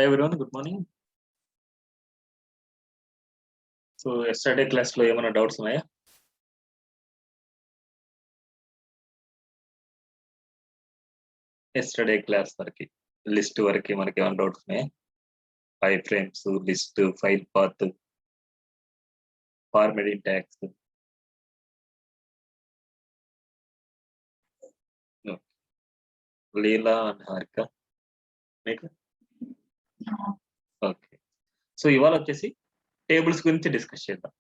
Hi everyone, good morning. So yesterday class లో ఏమైనా doubts ఉన్నాయా? yesterday క్లాస్ వరకు లిస్ట్ వరకు మనకి ఏమైనా డౌట్స్ ఉన్నాయా? Five frames, list, file path, formatting tags. Leela and Harika మీకు ఓకే. సో ఇవాళ వచ్చేసి టేబుల్స్ గురించి డిస్కస్ చేద్దాం.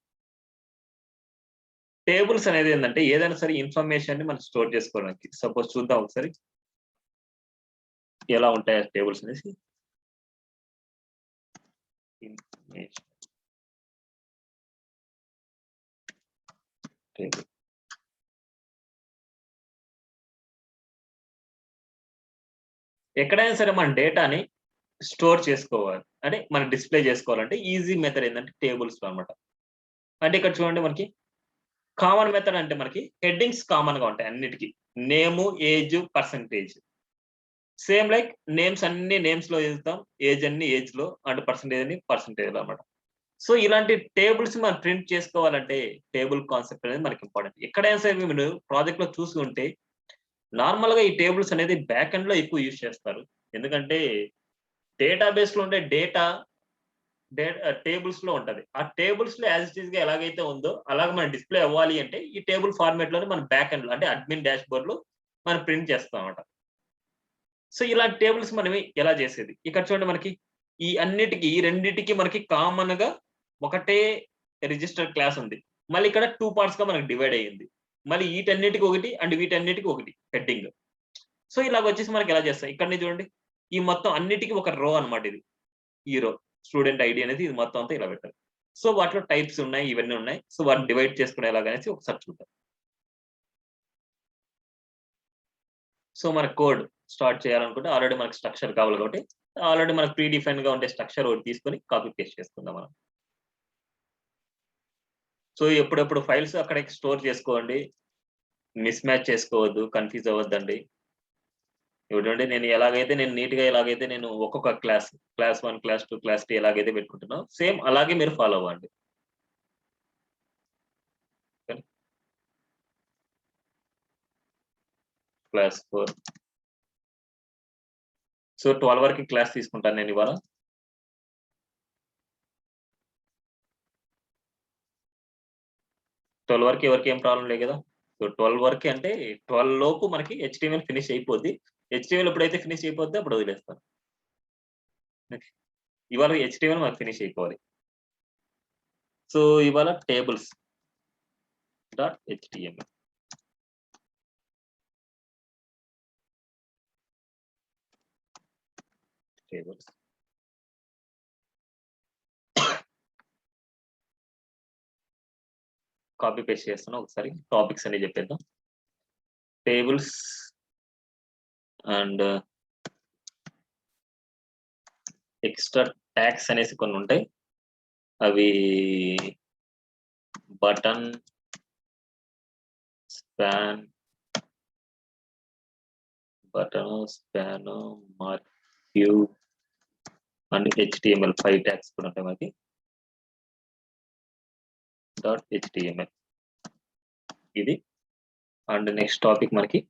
టేబుల్స్ అనేది ఏంటంటే ఏదైనా సరే ఇన్ఫర్మేషన్ ని మనం స్టోర్ చేసుకోవడానికి. సపోజ్ చూద్దాం ఒకసారి ఎలా ఉంటాయి టేబుల్స్ అనేసి. ఇన్ఫర్మేషన్ టేబుల్ ఎక్కడైనా సరే మన డేటాని స్టోర్ చేసుకోవాలి అంటే మనం డిస్ప్లే చేసుకోవాలంటే ఈజీ మెథడ్ ఏంటంటే టేబుల్స్ అనమాట. అంటే ఇక్కడ చూడండి మనకి కామన్ మెథడ్ అంటే మనకి హెడ్డింగ్స్ కామన్ గా ఉంటాయి అన్నిటికీ. Name, age, percentage. Same like names అన్ని నేమ్స్ లో ఇస్తాం, ఏజ్ అన్ని ఏజ్ లో, అండ్ పర్సంటేజ్ అని పర్సంటేజ్ లో అనమాట. సో ఇలాంటి టేబుల్స్ మనం ప్రింట్ చేసుకోవాలంటే టేబుల్ కాన్సెప్ట్ అనేది మనకి ఇంపార్టెంట్. ఎక్కడైనా సరే మీరు ప్రాజెక్ట్ లో చూసి ఉంటే నార్మల్ గా ఈ టేబుల్స్ అనేది బ్యాక్ ఎండ్ లో ఎక్కువ యూజ్ చేస్తారు. ఎందుకంటే డేటాబేస్ లో ఉండే డేటా టేబుల్స్ లో ఉంటది. ఆ టేబుల్స్ లో యాజ్ ఇట్ ఈస్ గా ఎలాగైతే ఉందో అలాగే మనం డిస్ప్లే అవ్వాలి అంటే ఈ టేబుల్ ఫార్మాట్ లోనే మనం బ్యాక్ ఎండ్ లో అంటే అడ్మిన్ డాష్ బోర్డ్ లో మనం ప్రింట్ చేస్తాం అన్నమాట. సో ఇలాంటి టేబుల్స్ మనం ఎలా చేసేది ఇక్కడ చూడండి మనకి ఈ అన్నిటికీ ఈ రెండింటికి మనకి కామన్ గా ఒకటే రిజిస్టర్ క్లాస్ ఉంది. మళ్ళీ ఇక్కడ 2 పార్ట్స్ గా మనకి డివైడ్ అయ్యింది. మళ్ళీ వీటన్నిటికి ఒకటి అండ్ వీటన్నిటికి ఒకటి హెడ్డింగ్. సో ఇలాగ వచ్చేసి మనకి ఎలా చేస్తాం ఇక్కడ చూడండి ఈ మొత్తం అన్నిటికీ ఒక రో అన్నమాట. ఇది ఈ రో స్టూడెంట్ ఐడి అనేది ఇది మొత్తం అంతా ఇలా పెట్టారు. సో వాటిలో టైప్స్ ఉన్నాయి, ఇవన్నీ ఉన్నాయి. సో వాటిని డివైడ్ చేసుకునేలాగనేసి ఒకసారి చూద్దాం. సో మన కోడ్ స్టార్ట్ చేయాలనుకుంటే ఆల్రెడీ మనకి స్ట్రక్చర్ కావాలి కాబట్టి ఆల్రెడీ మనకు ప్రీ డిఫైన్ గా ఉండే స్ట్రక్చర్ ఒకటి తీసుకొని కాపీ పేస్ట్ చేసుకుందాం మనం. సో ఎప్పుడెప్పుడు ఫైల్స్ అక్కడ స్టోర్ చేసుకోండి, మిస్ మ్యాచ్ చేసుకోవద్దు, కన్ఫ్యూజ్ అవ్వద్దండి. చూడండి నేను ఎలాగైతే నేను నీట్ గా ఎలాగైతే నేను ఒక్కొక్క క్లాస్ 1, క్లాస్ 2, క్లాస్ 3 ఎలాగైతే పెట్టుకుంటున్నాం సేమ్ అలాగే మీరు ఫాలో అవ్వండి. క్లాస్ 4. సో 12 వరకు క్లాస్ తీసుకుంటాను నేను ఇవాళ. వరకు ఎవరికి ఏం ప్రాబ్లం లేదు కదా. సో 12 వరకు అంటే 12 లోపు మనకి HTML ఫినిష్ అయిపోద్ది. HTML ఎప్పుడైతే ఫినిష్ అయిపోద్ది అప్పుడు వదిలేస్తాను. ఇవాళ HTML మనకు ఫినిష్ అయిపోవాలి. సో ఇవాళ tables .html tables copy paste చేస్తున్నా. ఒకసారి టాపిక్స్ అని చెప్పేద్దాం. టేబుల్స్ అండ్ ఎక్స్ట్రా ట్యాగ్స్ అనేసి కొన్ని ఉంటాయి. అవి button, span, marquee and HTML 5 tags కూడా ఉంటాయి మనకి. .html ఇది. అండ్ నెక్స్ట్ టాపిక్ మనకి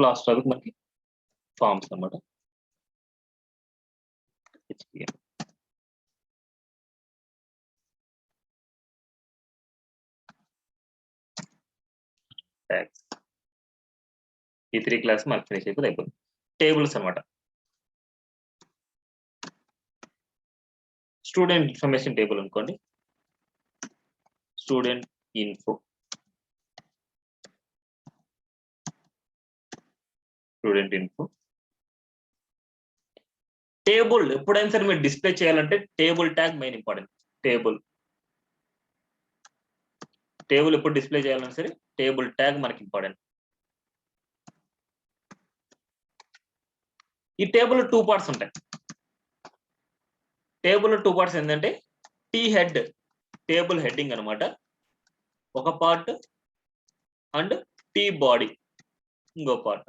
లాస్ట్ టాపిక్ మనకి ఫార్మ్స్ అన్నమాట. HTML ట్యాగ్స్ ఈ 3 క్లాస్ మనకి ఫినిష్ అయిపోతుంది. టేబుల్స్ అన్నమాట. స్టూడెంట్ ఇన్ఫర్మేషన్ టేబుల్ అనుకోండి. స్టూడెంట్ ఇన్ఫో, టేబుల్ ఎప్పుడైనా సరే మీరు డిస్ప్లే చేయాలంటే table tag main important. Table ఎప్పుడు డిస్ప్లే చేయాలన్నా సరే టేబుల్ ట్యాగ్ మనకి ఇంపార్టెంట్. ఈ టేబుల్ 2 పార్ట్స్ ఉంటాయి. టేబుల్ 2 పార్ట్స్ ఏంటంటే టీ హెడ్ టేబుల్ హెడ్డింగ్ అనమాట ఒక పార్ట్, అండ్ టీ బాడీ ఇంకో part.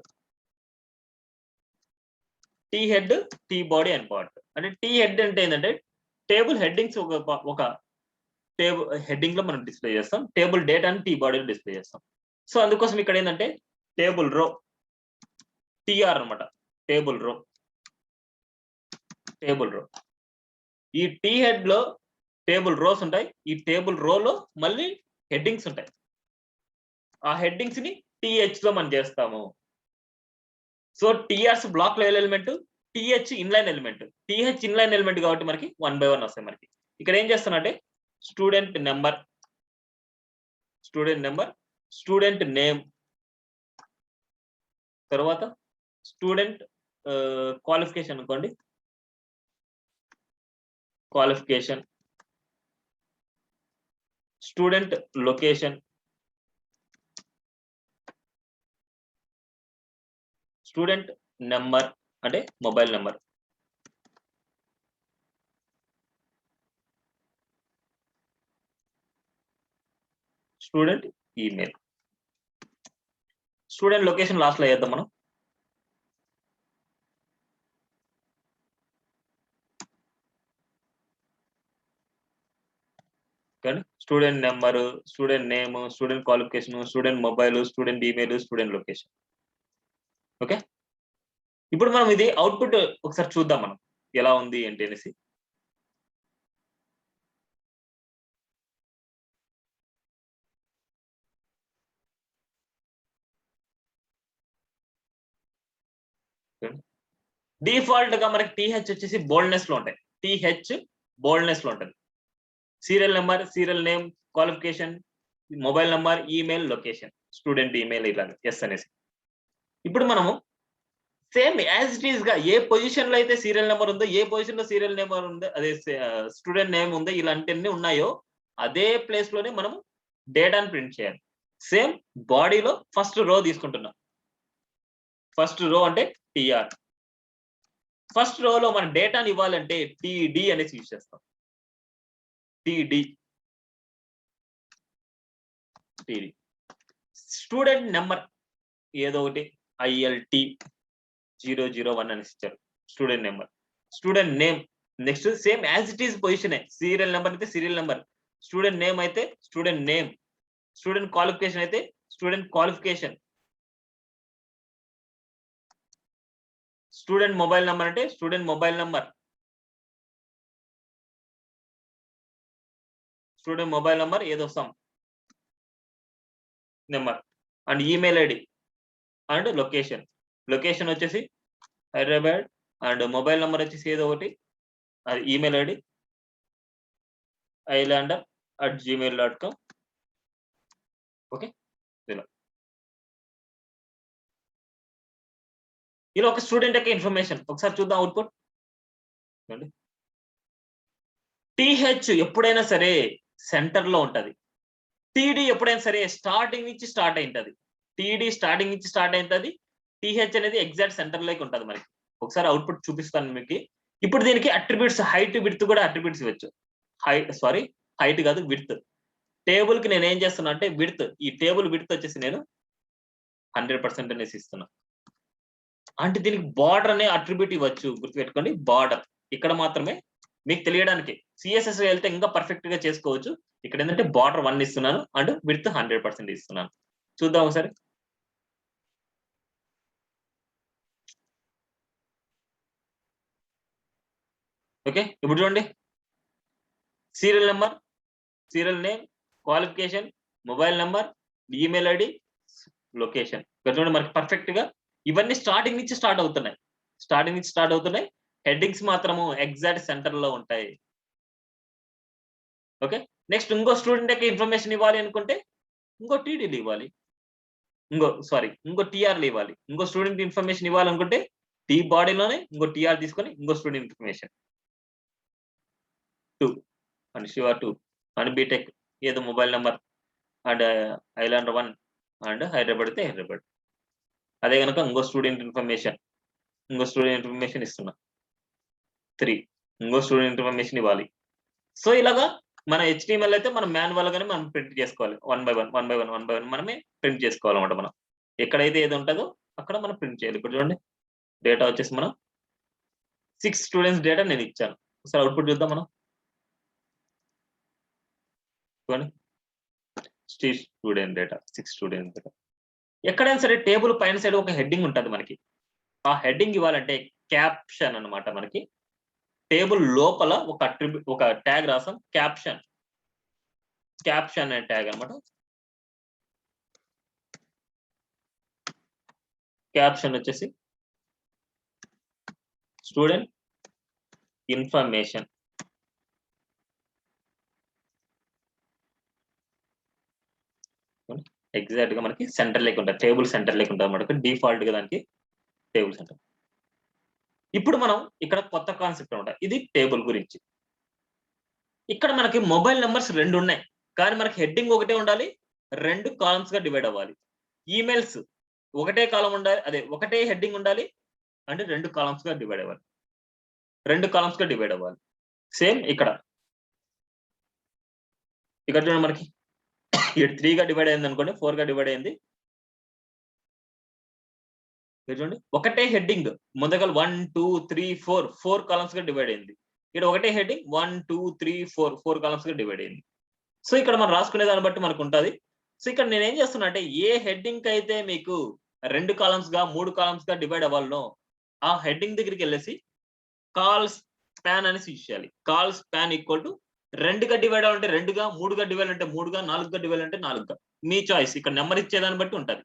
T head, t body and part. అంటే టీ హెడ్ అంటే ఏంటంటే టేబుల్ హెడ్డింగ్స్ ఒక టేబుల్ హెడ్డింగ్ లో మనం డిస్ప్లే చేస్తాం, టేబుల్ డేట్ అని టీ బాడీలో డిస్ప్లే చేస్తాం. సో అందుకోసం ఇక్కడ ఏంటంటే టేబుల్ రో టీఆర్ అనమాట, టేబుల్ రో. ఈ టీ హెడ్ లో టేబుల్ రోస్ ఉంటాయి, ఈ టేబుల్ రోలో మళ్ళీ హెడ్డింగ్స్ ఉంటాయి. ఆ హెడ్డింగ్స్ ని టీహెచ్ లో మనం చేస్తాము. సో టీఆర్స్ బ్లాక్ లో element, TH inline element. TH inline element కాబట్టి మనకి 1 by 1 వస్తాయి. మనకి ఇక్కడ ఏం చేస్తున్నట్టే స్టూడెంట్ నెంబర్, స్టూడెంట్ నేమ్, తర్వాత స్టూడెంట్ క్వాలిఫికేషన్ అనుకోండి, qualification, student location, student number అంటే mobile number, student email, student location last లో వేద్దాం మనం. Student number, student name, student qualification, student mobile, student email, student location. Okay, ఇప్పుడు మనం ఇది output ఒకసారి చూద్దాం మనం ఎలా ఉంది ఏంటి అనేసి. డిఫాల్ట్ గా మనకి టీహెచ్ వచ్చేసి బోల్డ్నెస్ లో ఉంటాయి, టీహెచ్ బోల్డ్నెస్ లో ఉంటుంది. Serial number, serial name, qualification, mobile number, email, location, student email, ఇలాగా ఎస్ అనేసి. ఇప్పుడు మనము సేమ్ యాజ్ ఇట్ ఈస్ గా ఏ పొజిషన్ లో అయితే సీరియల్ నెంబర్ ఉందో, ఏ పొజిషన్ లో సీరియల్ నెంబర్ ఉందో, అదే స్టూడెంట్ నేమ్ ఉందో, ఇలాంటివన్నీ ఉన్నాయో అదే ప్లేస్ లోనే మనం డేటాను ప్రింట్ చేయాలి. సేమ్ బాడీలో ఫస్ట్ రో తీసుకుంటున్నాం. ఫస్ట్ రో అంటే టిఆర్. ఫస్ట్ రోలో మనం డేటాని ఇవ్వాలంటే టిడి అనేసి యూజ్ చేస్తాం. టిడి స్టూడెంట్ నెంబర్ ఏదో ఒకటి ILT 001 అనేసి ఇచ్చారు, student number. Student name next same as it is position, serial number అయితే సీరియల్ నెంబర్, స్టూడెంట్ నేమ్ అయితే స్టూడెంట్ నేమ్, స్టూడెంట్ క్వాలిఫికేషన్ అయితే student qualification, student mobile number అంటే student mobile number, student mobile number ఏదో some number, and email ID and location. Location వచ్చేసి Hyderabad, and mobile number వచ్చేసి ఏదో ఒకటి, అది ఈమెయిల్ ఐడి islander@gmail.com. ఓకే, ఇలా ఒక స్టూడెంట్ యొక్క ఇన్ఫర్మేషన్ ఒకసారి చూద్దాం అవుట్పుట్. టీహెచ్ ఎప్పుడైనా సరే సెంటర్ లో ఉంటది, టీడీ ఎప్పుడైనా సరే స్టార్టింగ్ నుంచి స్టార్ట్ అయింటది. టీడీ స్టార్టింగ్ నుంచి స్టార్ట్ అయింటది, టీహెచ్ అనేది ఎగ్జాక్ట్ సెంటర్ లోకి ఉంటది మనకి. ఒకసారి అవుట్పుట్ చూపిస్తాను మీకు. ఇప్పుడు దీనికి అట్రిబ్యూట్స్, హైట్ విడ్త్ కూడా అట్రిబ్యూట్స్ ఇవ్వచ్చు. హైట్ కాదు, విడ్త్. టేబుల్ కి నేను ఏం చేస్తున్నా అంటే విడ్త్, ఈ టేబుల్ విడ్త్ వచ్చేసి నేను 100% అనేసి ఇస్తున్నా. అంటే దీనికి బార్డర్ అనే అట్రిబ్యూట్ ఇవ్వచ్చు, గుర్తుపెట్టుకోండి. బార్డర్ ఇక్కడ మాత్రమే మీకు తెలియడానికి, సిఎస్ఎస్ వెళ్తే ఇంకా పర్ఫెక్ట్ గా చేసుకోవచ్చు. ఇక్కడ ఏంటంటే బార్డర్ 1 ఇస్తున్నాను అండ్ విడ్త్ 100% ఇస్తున్నాను. చూద్దాం ఒకసారి. ఓకే, ఇప్పుడు చూడండి, serial number, serial name, qualification, mobile number, email ID, location. ఇక్కడ చూడండి మనకి పర్ఫెక్ట్ గా ఇవన్నీ స్టార్టింగ్ నుంచి స్టార్ట్ అవుతున్నాయి. హెడ్డింగ్స్ మాత్రము ఎగ్జాక్ట్ సెంటర్ లో ఉంటాయి. ఓకే, నెక్స్ట్ ఇంకో స్టూడెంట్ యొక్క ఇన్ఫర్మేషన్ ఇవ్వాలి అనుకుంటే ఇంకో టీడీలు ఇవ్వాలి, ఇంకో టీఆర్లు ఇవ్వాలి. ఇంకో స్టూడెంట్ ఇన్ఫర్మేషన్ ఇవ్వాలనుకుంటే టీ బాడీలోనే ఇంకో టీఆర్ తీసుకొని ఇంకో student information 2 and Shiva 2 and BTech ఏదో mobile number and Ilander 1 and Hyderabad అయితే హైదరాబాద్. అదే కనుక ఇంకో స్టూడెంట్ ఇన్ఫర్మేషన్ ఇస్తున్నా 3, ఇంకో స్టూడెంట్ ఇన్ఫర్మేషన్ ఇవ్వాలి. సో ఇలాగా మన HTML అయితే మనం మాన్యువల్ గానే మనం ప్రింట్ చేసుకోవాలి, 1 by 1 మనమే ప్రింట్ చేసుకోవాలన్నమాట. మనం ఎక్కడైతే ఏది ఉంటుందో అక్కడ మనం ప్రింట్ చేయాలి. ఇప్పుడు చూడండి డేటా వచ్చేసి మనం 6 స్టూడెంట్స్ డేటా నేను ఇచ్చాను. ఒకసారి అవుట్పుట్ చూద్దాం మనం. చూడండి, స్టూడెంట్ డేటా 6 స్టూడెంట్ డేటా. ఎక్కడైనా సరే టేబుల్ పైన సైడ్ ఒక హెడ్డింగ్ ఉంటుంది మనకి. ఆ హెడ్డింగ్ ఇవ్వాలంటే క్యాప్షన్ అన్నమాట. మనకి టేబుల్ లోపల ఒక ట్యాగ్ రాసాం, క్యాప్షన్ అనే ట్యాగ్ అన్నమాట. క్యాప్షన్ వచ్చేసి స్టూడెంట్ ఇన్ఫర్మేషన్. ఎగ్జాక్ట్ గా మనకి సెంటర్ లెక్క ఉంటుంది, టేబుల్ సెంటర్ లెక్క ఉంటుంది అన్నమాట. డిఫాల్ట్ గా దానికి టేబుల్ సెంటర్. ఇప్పుడు మనం ఇక్కడ కొత్త కాన్సెప్ట్ అనమాట, ఇది టేబుల్ గురించి. ఇక్కడ మనకి మొబైల్ నెంబర్స్ 2 ఉన్నాయి, కానీ మనకి హెడ్డింగ్ ఒకటే ఉండాలి, 2 కాలమ్స్ గా డివైడ్ అవ్వాలి. ఈమెయిల్స్ ఒకటే కాలం ఉండాలి, అదే ఒకటే హెడ్డింగ్ ఉండాలి, అంటే 2 కాలమ్స్ గా డివైడ్ అవ్వాలి. 2 కాలమ్స్ గా డివైడ్ అవ్వాలి. సేమ్ ఇక్కడ చూడండి, మనకి 3 గా డివైడ్ అయింది అనుకోండి, 4 గా డివైడ్ అయింది. చూడండి, ఒకటే హెడ్డింగ్ ముందుగా 1 2 3 4 కాలమ్స్ గా డివైడ్ అయింది. ఇక్కడ ఒకటే హెడ్డింగ్ 1 2 3 4 కాలమ్స్ గా డివైడ్ అయింది. సో ఇక్కడ మనం రాసుకునే దాన్ని బట్టి మనకు ఉంటుంది. సో ఇక్కడ నేను ఏం చేస్తున్నా అంటే, ఏ హెడ్డింగ్ అయితే మీకు 2 కాలమ్స్ గా 3 కాలమ్స్ గా డివైడ్ అవ్వాలనో ఆ హెడ్డింగ్ దగ్గరికి వెళ్ళేసి కాల్ స్పాన్ అనేసి యూజ్ చేయాలి. కాల్ స్పాన్ ఈక్వల్ టు 2 గా డివైడ్ అవ్వాలంటే 2 గా, 3 గా డివైడ్ అంటే 3 గా, 4 గా డివైడ్ అంటే 4 గా. మీ చాయిస్, ఇక్కడ నెంబర్ ఇచ్చేదాన్ని బట్టి ఉంటుంది.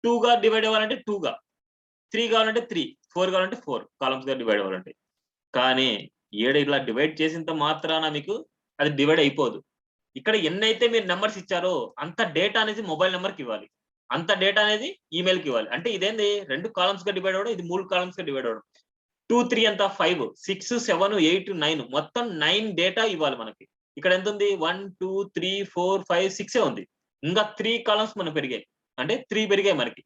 2 గా డివైడ్ అవ్వాలంటే 2 గా, 3 కావాలంటే 3, 4 కావాలంటే 4 కాలమ్స్ గా డివైడ్ అవ్వాలంటే. కానీ ఇలా డివైడ్ చేసినంత మాత్రాన మీకు అది డివైడ్ అయిపోదు. ఇక్కడ ఎన్నైతే మీరు నెంబర్స్ ఇచ్చారో అంత డేటా అనేది మొబైల్ నెంబర్కి ఇవ్వాలి, అంత డేటా అనేది ఈమెయిల్కి ఇవ్వాలి. అంటే ఇదేంది 2 కాలమ్స్ గా డివైడ్ అవ్వడం, ఇది 3 కాలమ్స్ గా డివైడ్ అవ్వడం. 2 3 అంతా 5, 6 7 8 9 మొత్తం 9 డేటా ఇవ్వాలి మనకి. ఇక్కడ ఎంత ఉంది, 1 2 3 4 5 6 ఉంది. ఇంకా 3 కాలమ్స్ మనకు పెరిగాయి, అంటే 3 పెరిగాయి మనకి.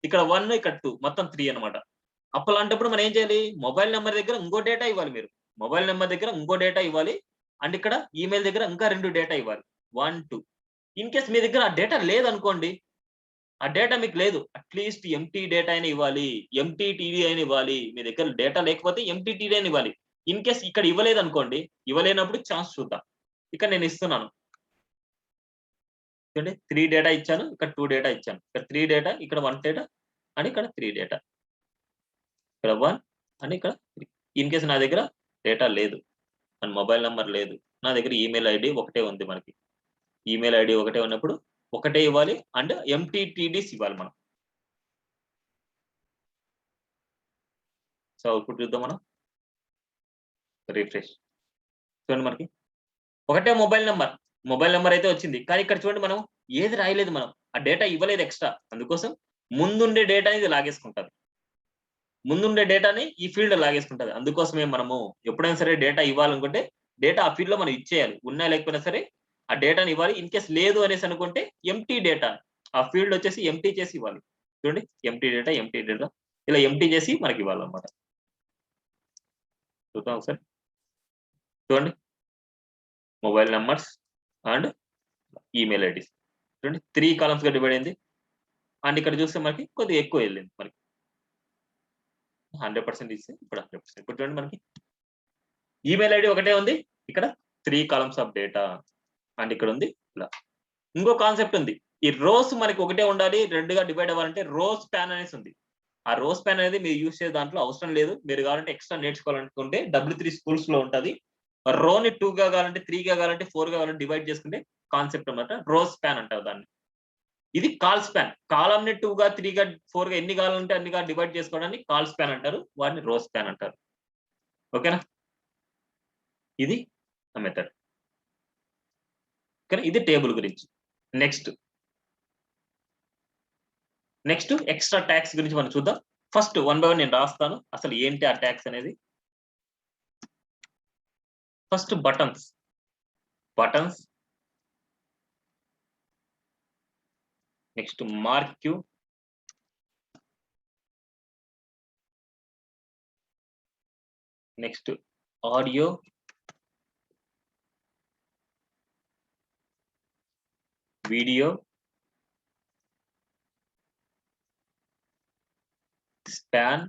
ఇక్కడ 1 ఇక్కడ 2 మొత్తం 3 అనమాట. అలాంటప్పుడు మనం ఏం చేయాలి, మొబైల్ నెంబర్ దగ్గర ఇంకో డేటా ఇవ్వాలి. మీరు మొబైల్ నెంబర్ దగ్గర ఇంకో డేటా ఇవ్వాలి, అండ్ ఇక్కడ ఈమెయిల్ దగ్గర ఇంకా 2 డేటా ఇవ్వాలి, 1 2. ఇన్ కేస్ మీ దగ్గర ఆ డేటా లేదనుకోండి, ఆ డేటా మీకు లేదు, అట్లీస్ట్ ఎంటీ డేటా అయినా ఇవ్వాలి, ఎంటీ టీడీ అయినా ఇవ్వాలి. మీ దగ్గర డేటా లేకపోతే ఎంటీ టీడీ అయినా ఇవ్వాలి. ఇన్ కేస్ ఇక్కడ ఇవ్వలేదు అనుకోండి, ఇవ్వలేనప్పుడు ఛాన్స్ చూద్దాం. ఇక్కడ నేను ఇస్తున్నాను చూడండి, 3 డేటా ఇచ్చాను, ఇక్కడ 2 డేటా ఇచ్చాను, ఇక్కడ 3 డేటా, ఇక్కడ 1 డేటా, అని ఇక్కడ 3 డేటా, ఇక్కడ 1 అని ఇక్కడ 3. ఇన్ కేస్ నా దగ్గర డేటా లేదు, అండ్ మొబైల్ నెంబర్ లేదు, నా దగ్గర ఈమెయిల్ ఐడి ఒకటే ఉంది. మనకి ఈమెయిల్ ఐడి ఒకటే ఉన్నప్పుడు ఒకటే ఇవ్వాలి, అండ్ ఎంటీటీడీస్ ఇవ్వాలి మనం. సో అవుట్పుట్ చూద్దాం మనం, రిఫ్రెష్. చూడండి, మనకి ఒకటే మొబైల్ నెంబర్ అయితే వచ్చింది, కానీ ఇక్కడ చూడండి మనం ఏది రాయలేదు, మనం ఆ డేటా ఇవ్వలేదు ఎక్స్ట్రా. అందుకోసం ముందుండే డేటా ఇది లాగేసుకుంటుంది, ముందుండే డేటాని ఈ ఫీల్డ్ లాగేసుకుంటుంది. అందుకోసమే మనము ఎప్పుడైనా సరే డేటా ఇవ్వాలనుకుంటే డేటా ఆ ఫీల్డ్ లో మనం ఇచ్చేయాలి, ఉన్నా లేకపోయినా సరే ఆ డేటాని ఇవ్వాలి. ఇన్ కేస్ లేదు అనేసి అనుకుంటే ఎంటీ డేటా ఆ ఫీల్డ్ వచ్చేసి ఎంటీ చేసి ఇవ్వాలి. చూడండి, ఎంటీ డేటా ఇలా ఎంటీ చేసి మనకి ఇవ్వాలన్నమాట. చూద్దాం ఒకసారి. చూడండి, mobile numbers and email IDs చూడండి 3 కాలమ్స్ గా డివైడ్ అయింది. అండ్ ఇక్కడ చూస్తే మనకి కొద్దిగా ఎక్కువ వెళ్ళింది, మనకి 100% ఇస్తే ఇప్పుడు 100%. ఇప్పుడు చూడండి, మనకి ఈమెయిల్ ఐడి ఒకటే ఉంది, ఇక్కడ 3 కాలమ్స్ ఆఫ్ డేటా, అండ్ ఇక్కడ ఉంది ఇలా. ఇంకో కాన్సెప్ట్ ఉంది, ఈ రోస్ మనకి ఒకటే ఉండాలి, 2 గా డివైడ్ అవ్వాలంటే రోస్ ప్యాన్ అనేసి ఉంది. ఆ రోస్ ప్యాన్ అనేది మీరు యూజ్ చేసే దాంట్లో అవసరం లేదు. మీరు కావాలంటే ఎక్స్ట్రా నేర్చుకోవాలనుకుంటే W3 స్కూల్స్ లో ఉంటుంది. రోని 2 గా కావాలంటే, 3 గా కావాలంటే, 4 గా కావాలంటే డివైడ్ చేసుకుంటే కాన్సెప్ట్ అన్నమాట. రోస్ ప్యాన్ అంటారు దాన్ని. ఇది కాల్ స్పాన్, కాలమ్ ని 2 గా 3 గా 4 గా ఎన్ని కావాలంటే అన్నిగా డివైడ్ చేసుకోవడాన్ని కాల్ స్పాన్ అంటారు, వాటిని రోస్ స్పాన్ అంటారు. ఓకేనా, ఇది మెథడ్. కానీ ఇది టేబుల్ గురించి. నెక్స్ట్ ఎక్స్ట్రా ట్యాగ్స్ గురించి మనం చూద్దాం. ఫస్ట్ 1 by 1 నేను రాస్తాను, అసలు ఏంటి ఆ ట్యాగ్స్ అనేది. First buttons, next marquee, next audio, video, span,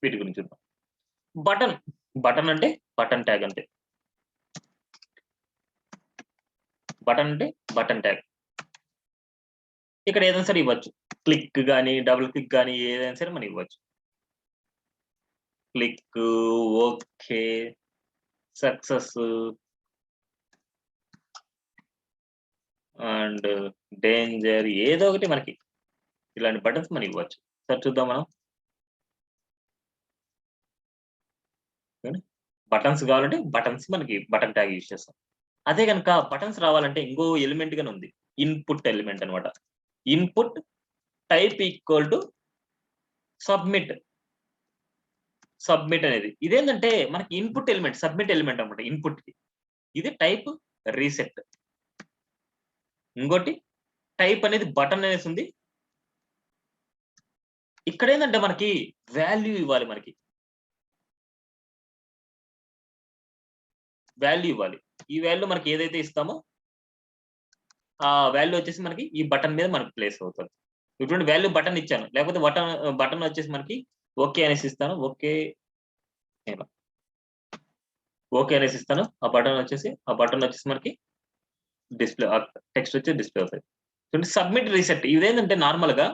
వీటి గురించి చూద్దాం. బటన్ అంటే బటన్ ట్యాగ్ అంతే. Button tag. ఇక్కడ ఏదైనా సరే ఇవ్వచ్చు. క్లిక్ కానీ డబుల్ క్లిక్ కానీ ఏదైనా సరే మనం ఇవ్వచ్చు. Click, okay, success and danger ఏదో ఒకటి మనకి ఇలాంటి బటన్స్ మనం ఇవ్వచ్చు. సరే చూద్దాం మనం. బటన్స్ కావాలంటే బటన్స్ మనకి బటన్ ట్యాగ్ యూజ్ చేస్తాం. అదే కనుక బటన్స్ రావాలంటే ఇంకో ఎలిమెంట్ గానే ఉంది. ఇన్పుట్ ఎలిమెంట్ అనమాట. Input type equal to submit అనేది ఇదేంటంటే మనకి ఇన్పుట్ ఎలిమెంట్ సబ్మిట్ ఎలిమెంట్ అనమాట. ఇన్పుట్ కి ఇది టైప్ రీసెట్. ఇంకోటి టైప్ అనేది బటన్ అనేసి ఉంది. ఇక్కడ ఏంటంటే మనకి వాల్యూ ఇవ్వాలి. ఈ వాల్యూ మనకి ఏదైతే ఇస్తామో ఆ వాల్యూ వచ్చేసి మనకి ఈ బటన్ మీద మనకి ప్లేస్ అవుతుంది. ఇటువంటి వాల్యూ బటన్ ఇచ్చాను, లేకపోతే బటన్ వచ్చేసి మనకి ఓకే అనేసి ఇస్తాను. ఓకే అనేసి ఇస్తాను. ఆ బటన్ వచ్చేసి మనకి డిస్ప్లే టెక్స్ట్ వచ్చి డిస్ప్లే అవుతుంది. సబ్మిట్ రీసెట్ ఇదేంటంటే నార్మల్ గా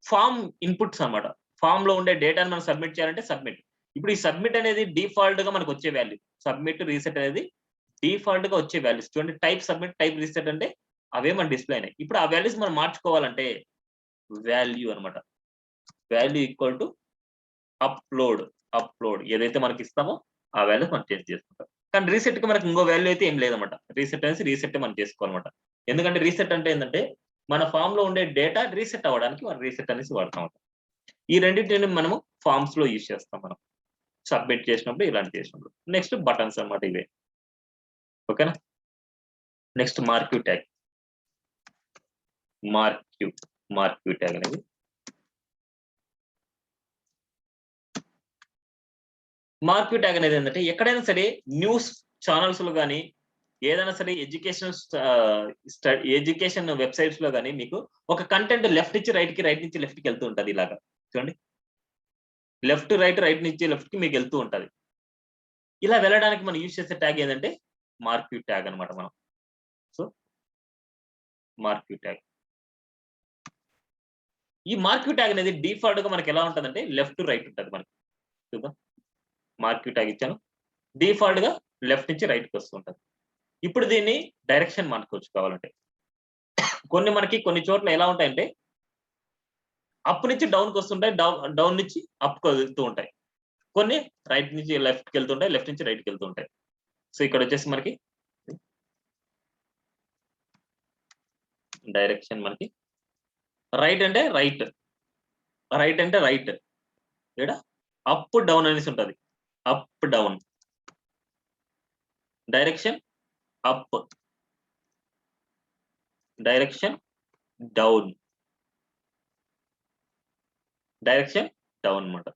ఫామ్ ఇన్పుట్స్ అన్నమాట. ఫామ్ లో ఉండే డేటాను మనం సబ్మిట్ చేయాలంటే సబ్మిట్. ఇప్పుడు ఈ సబ్మిట్ అనేది డిఫాల్ట్ గా మనకు వచ్చే వాల్యూ. సబ్మిట్ రీసెట్ అనేది డిఫాల్ట్ గా వచ్చే వాల్యూస్. చూడండి, టైప్ సబ్మిట్, టైప్ రీసెట్ అంటే అవే మన డిస్ప్లే అయినాయి. ఇప్పుడు ఆ వాల్యూస్ మనం మార్చుకోవాలంటే వాల్యూ అనమాట. వాల్యూ ఈక్వల్ టు అప్లోడ్ ఏదైతే మనకి ఇస్తామో ఆ వాల్యూస్ మనం చేంజ్ చేసుకుంటాం. కానీ రీసెట్ కి మనకి ఇంకో వాల్యూ అయితే ఏం లేదన్నమాట. రీసెట్ అనేసి రీసెట్ మనం చేసుకోవాలన్నమాట. ఎందుకంటే రీసెట్ అంటే ఏంటంటే మన ఫామ్ లో ఉండే డేటా రీసెట్ అవ్వడానికి మనం రీసెట్ అనేసి వాడతాం. ఈ రెండింటిని మనము ఫామ్స్ లో యూజ్ చేస్తాం. మనం సబ్మిట్ చేసినప్పుడు, ఇలాంటి చేసినప్పుడు. నెక్స్ట్ బటన్స్ అన్నమాట ఇవే. ఓకేనా. Next marquee tag. Marquee tag అనేది ఏంటంటే ఎక్కడైనా సరే న్యూస్ ఛానల్స్ లో కానీ ఏదైనా సరే ఎడ్యుకేషన్ వెబ్సైట్స్ లో కానీ మీకు ఒక కంటెంట్ లెఫ్ట్ నుంచి రైట్ కి, రైట్ నుంచి లెఫ్ట్ కి వెళ్తూ ఉంటుంది. ఇలాగా చూడండి, లెఫ్ట్ రైట్ నుంచి లెఫ్ట్ కి మీకు వెళ్తూ ఉంటది. ఇలా వెళ్ళడానికి మనం యూజ్ చేసే ట్యాగ్ ఏంటంటే మార్క్యూ ట్యాగ్ అనమాట. మనం సో మార్క్యూ ట్యాగ్, ఈ మార్క్యూ ట్యాగ్ అనేది డిఫాల్ట్ గా మనకి ఎలా ఉంటుందంటే లెఫ్ట్ రైట్ ఉంటుంది. మనకి చూద్దాం, మార్క్యూ ట్యాగ్ ఇచ్చాను, డిఫాల్ట్ గా లెఫ్ట్ నుంచి రైట్ కి వస్తుంటది. ఇప్పుడు దీన్ని డైరెక్షన్ మార్చుకోవచ్చు కావాలంటే. కొన్ని చోట్ల ఎలా ఉంటాయంటే అప్ నుంచి డౌన్ కి వస్తుంటాయి, డౌన్ నుంచి అప్ కి వెళ్తూ ఉంటాయి. కొన్ని రైట్ నుంచి లెఫ్ట్ కి వెళ్తుంటాయి, లెఫ్ట్ నుంచి రైట్ కి వెళ్తూ ఉంటాయి. సో ఇక్కడ వచ్చేసి మనకి డైరెక్షన్ మనకి రైట్ అంటే రైట్ అంటే రైట్, ఇక్కడ అప్ డౌన్ అనేసి ఉంటది. Up down, direction up, direction down, అన్నమాట.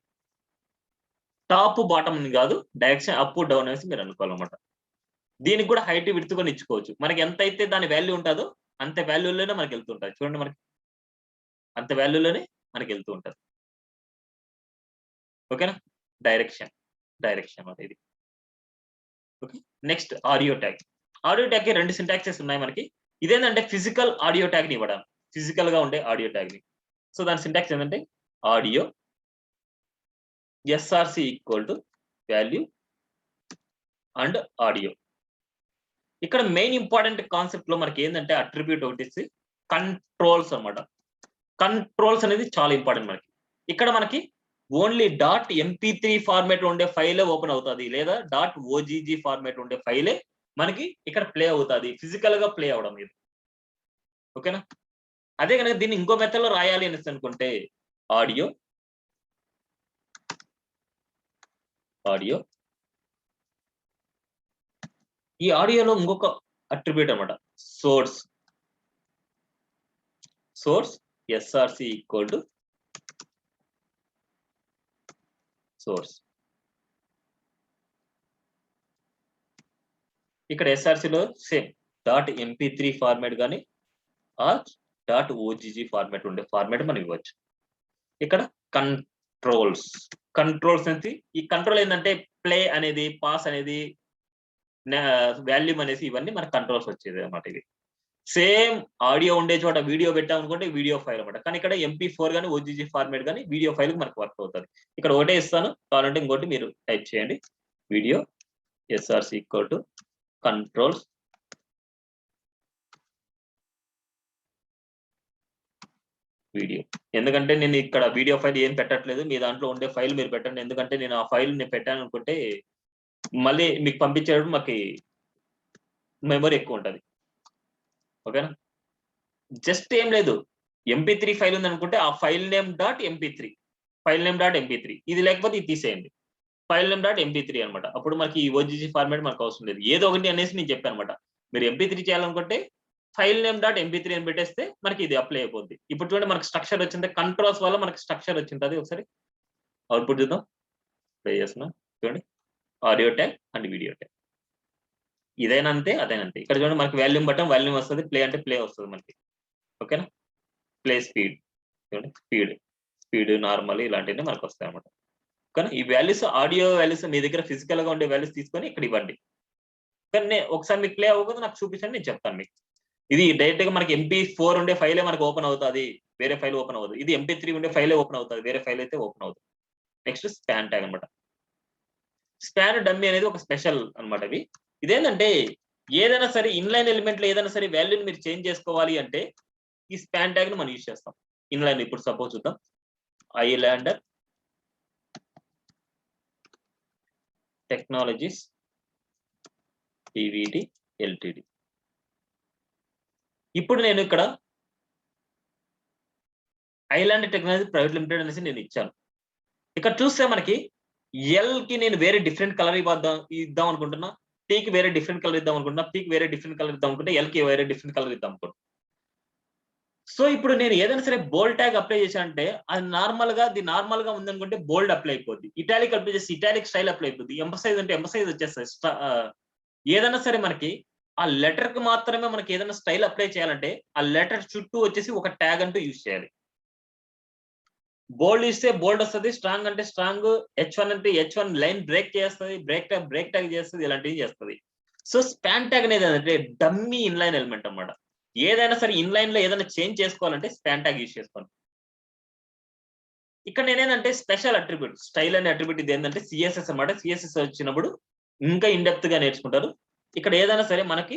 టాప్ బాటమ్ అని కాదు, డైరెక్షన్ అప్ డౌన్ అనేసి మీరు అనుకోవాలన్నమాట. దీనికి కూడా హైట్ విడ్త్ కూడా ఇచ్చుకోవచ్చు. మనకి ఎంత అయితే దాని వాల్యూ ఉంటుందో అంత వాల్యూలోనే మనకి వెళ్తూ ఉంటుంది. చూడండి, మనకి అంత వాల్యూలోనే మనకి వెళ్తూ ఉంటుంది. ఓకేనా. డైరెక్షన్ అన్నమాట ఇది. ఓకే. Next audio tag. కి 2 సింటాక్సెస్ ఉన్నాయి మనకి. ఇదేంటంటే ఫిజికల్ ఆడియో ట్యాగ్ ని ఇవ్వడం, ఫిజికల్ గా ఉండే ఆడియో ట్యాగ్ ని. సో దాని సింటాక్స్ ఏంటంటే audio SRC equal to value and audio. ఇక్కడ మెయిన్ ఇంపార్టెంట్ కాన్సెప్ట్ లో మనకి ఏంటంటే అట్రిబ్యూట్ ఒకటి కంట్రోల్స్ అన్నమాట. కంట్రోల్స్ అనేది చాలా ఇంపార్టెంట్ మనకి. ఇక్కడ మనకి ఓన్లీ .mp3 ఫార్మేట్ లో ఉండే ఫైలే ఓపెన్ అవుతుంది, లేదా .ogg ఫార్మేట్ ఉండే ఫైలే మనకి ఇక్కడ ప్లే అవుతుంది, ఫిజికల్ గా ప్లే అవడం ఇది. ఓకేనా. అదే కనుక దీన్ని ఇంకో మెథడ్ లో రాయాలి అనేసి అనుకుంటే ఆడియో ఈ ఆడియోలో ఇంకొక అట్రిబ్యూట్ అన్నమాట, source SRC equal to source. ఇక్కడ SRC లో సేమ్ .mp3 ఫార్మాట్ కానీ ఆర్ .ogg ఫార్మాట్ ఉండే ఫార్మాట్ మనం ఇవ్వచ్చు. ఇక్కడ కంట్రోల్స్ నుంచి ఈ కంట్రోల్ ఏంటంటే ప్లే అనేది, పాస్ అనేది, వాల్యూమ్ అనేసి ఇవన్నీ మన కంట్రోల్స్ వచ్చేది అన్నమాట. ఇది సేమ్ ఆడియో ఉండే చోట వీడియో పెట్టాం అనుకుంటే వీడియో ఫైల్ అనమాట. కానీ ఇక్కడ MP4 కానీ OGG ఫార్మేట్ కానీ వీడియో ఫైల్ మనకు వర్క్ అవుతుంది. ఇక్కడ ఒకటే ఇస్తాను, కావాలంటే ఇంకోటి మీరు టైప్ చేయండి. Video SRC = controls video. ఎందుకంటే నేను ఇక్కడ వీడియో ఫైల్ ఏం పెట్టట్లేదు, మీ దాంట్లో ఉండే ఫైల్ మీరు పెట్టండి. ఎందుకంటే నేను ఆ ఫైల్ నేను పెట్టాను అనుకుంటే మళ్ళీ మీకు పంపించేటప్పుడు మాకు మెమరీ ఎక్కువ ఉంటుంది. ఓకేనా? జస్ట్ ఏం లేదు, MP3 ఫైల్ ఉంది అనుకుంటే ఆ ఫైల్ నేమ్ .mp3 ఇది లేకపోతే ఇది తీసేయండి. ఫైల్ నేమ్ .mp3 అనమాట. అప్పుడు మనకి ఈ OGG ఫార్మాట్ మనకు అవసరం లేదు. ఏదో ఒకటి అనేసి నేను చెప్పాను అనమాట. మీరు MP3 చేయాలనుకుంటే ఫైల్ నేమ్ .mp3 అని పెట్టేస్తే మనకి ఇది అప్లై అయిపోద్ది. ఇప్పుడు చూడండి మనకి స్ట్రక్చర్ వచ్చింది, కంట్రోల్స్ వల్ల మనకి స్ట్రక్చర్ వచ్చింది. ఒకసారి అవుట్పుట్ చూద్దాం. ప్లే చేస్తున్నాం చూడండి, audio tag and video tag. ఇదైనా అంతే, అదైనా అంతే. ఇక్కడ చూడండి మనకి వాల్యూమ్ బటన్ వాల్యూమ్ వస్తుంది, ప్లే అంటే ప్లే వస్తుంది మనకి. ఓకేనా? ప్లే స్పీడ్ చూడండి, స్పీడ్ నార్మల్ ఇలాంటివి మనకు వస్తాయి అనమాట. కానీ ఈ వాల్యూస్ ఆడియో వాల్యూస్ మీ దగ్గర ఫిజికల్ గా ఉండే వాల్యూస్ తీసుకొని ఇక్కడ ఇవ్వండి. కానీ ఒకసారి మీకు ప్లే అవ్వకపోతే నాకు చూపించండి, నేను చెప్తాను మీకు. ఇది డైరెక్ట్ గా మనకి MP4 ఉండే ఫైలే మనకు ఓపెన్ అవుతుంది, వేరే ఫైల్ ఓపెన్ అవుతుంది. ఇది MP3 ఉండే ఫైలే ఓపెన్ అవుతుంది, వేరే ఫైల్ అయితే ఓపెన్ అవుతుంది. నెక్స్ట్ స్పాన్ ట్యాగ్ అనమాట. స్పాన్ డమ్మీ అనేది ఒక స్పెషల్ అనమాట. ఇదేంటంటే ఏదైనా సరే ఇన్లైన్ ఎలిమెంట్ లో ఏదైనా సరే వాల్యూని మీరు చేంజ్ చేసుకోవాలి అంటే ఈ స్పాన్ ట్యాగ్ ని మనం యూజ్ చేస్తాం. ఇన్లైన్ ఇప్పుడు సపోజ్ చూద్దాం, ఐలాండర్ టెక్నాలజీస్ PVT LTD. ఇప్పుడు నేను ఇక్కడ ఐలాండర్ టెక్నాలజీ ప్రైవేట్ లిమిటెడ్ అనేసి నేను ఇచ్చాను. ఇక్కడ చూస్తే మనకి ఎల్ కి నేను వేరే డిఫరెంట్ కలర్ ఇద్దాం అనుకుంటున్నా, టీకి వేరే డిఫరెంట్ కలర్ ఇద్దాం అనుకుంటున్నా, పీకి వేరే డిఫరెంట్ కలర్ ఇద్దాం అనుకుంటే ఎల్ కి వేరే డిఫరెంట్ కలర్ ఇద్దాం అనుకుంటున్నా. సో ఇప్పుడు నేను ఏదైనా సరే బోల్డ్ ట్యాగ్ అప్లై చేశానంటే అది నార్మల్ గా ఉందనుకుంటే బోల్డ్ అప్లై అయిపోద్ది, ఇటాలిక్ అప్లై చేసి ఇటాలిక్ స్టైల్ అప్లై అయిపోద్ది, ఎంఫసైజ్ అంటే ఎంఫసైజ్ వచ్చేస్తుంది. ఏదైనా సరే మనకి ఆ లెటర్ కి మాత్రమే మనకి ఏదైనా స్టైల్ అప్లై చేయాలంటే ఆ లెటర్ చుట్టూ వచ్చేసి ఒక ట్యాగ్ అంటూ యూజ్ చేయాలి. బోల్డ్ ఇస్తే బోల్డ్ వస్తుంది, స్ట్రాంగ్ అంటే స్ట్రాంగ్, H1 అంటే H1 లైన్ బ్రేక్ చేస్తుంది, బ్రేక్ ట్యాగ్ చేస్తుంది, ఇలాంటివి చేస్తుంది. సో స్పాన్ ట్యాగ్ అనేది అంటే డమ్మీ ఇన్లైన్ ఎలిమెంట్ అన్నమాట. ఏదైనా సరే ఇన్లైన్ లో ఏదైనా చేంజ్ చేసుకోవాలంటే స్పాన్ ట్యాగ్ యూజ్ చేసుకోండి. ఇక్కడ నేనేంటంటే స్పెషల్ అట్రిబ్యూట్ స్టైల్ అనే అట్రిబ్యూట్ ఇది ఏంటంటే CSS అన్నమాట. CSS వచ్చినప్పుడు ఇంకా ఇన్ డెప్త్ గా నేర్చుకుంటారు. ఇక్కడ ఏదైనా సరే మనకి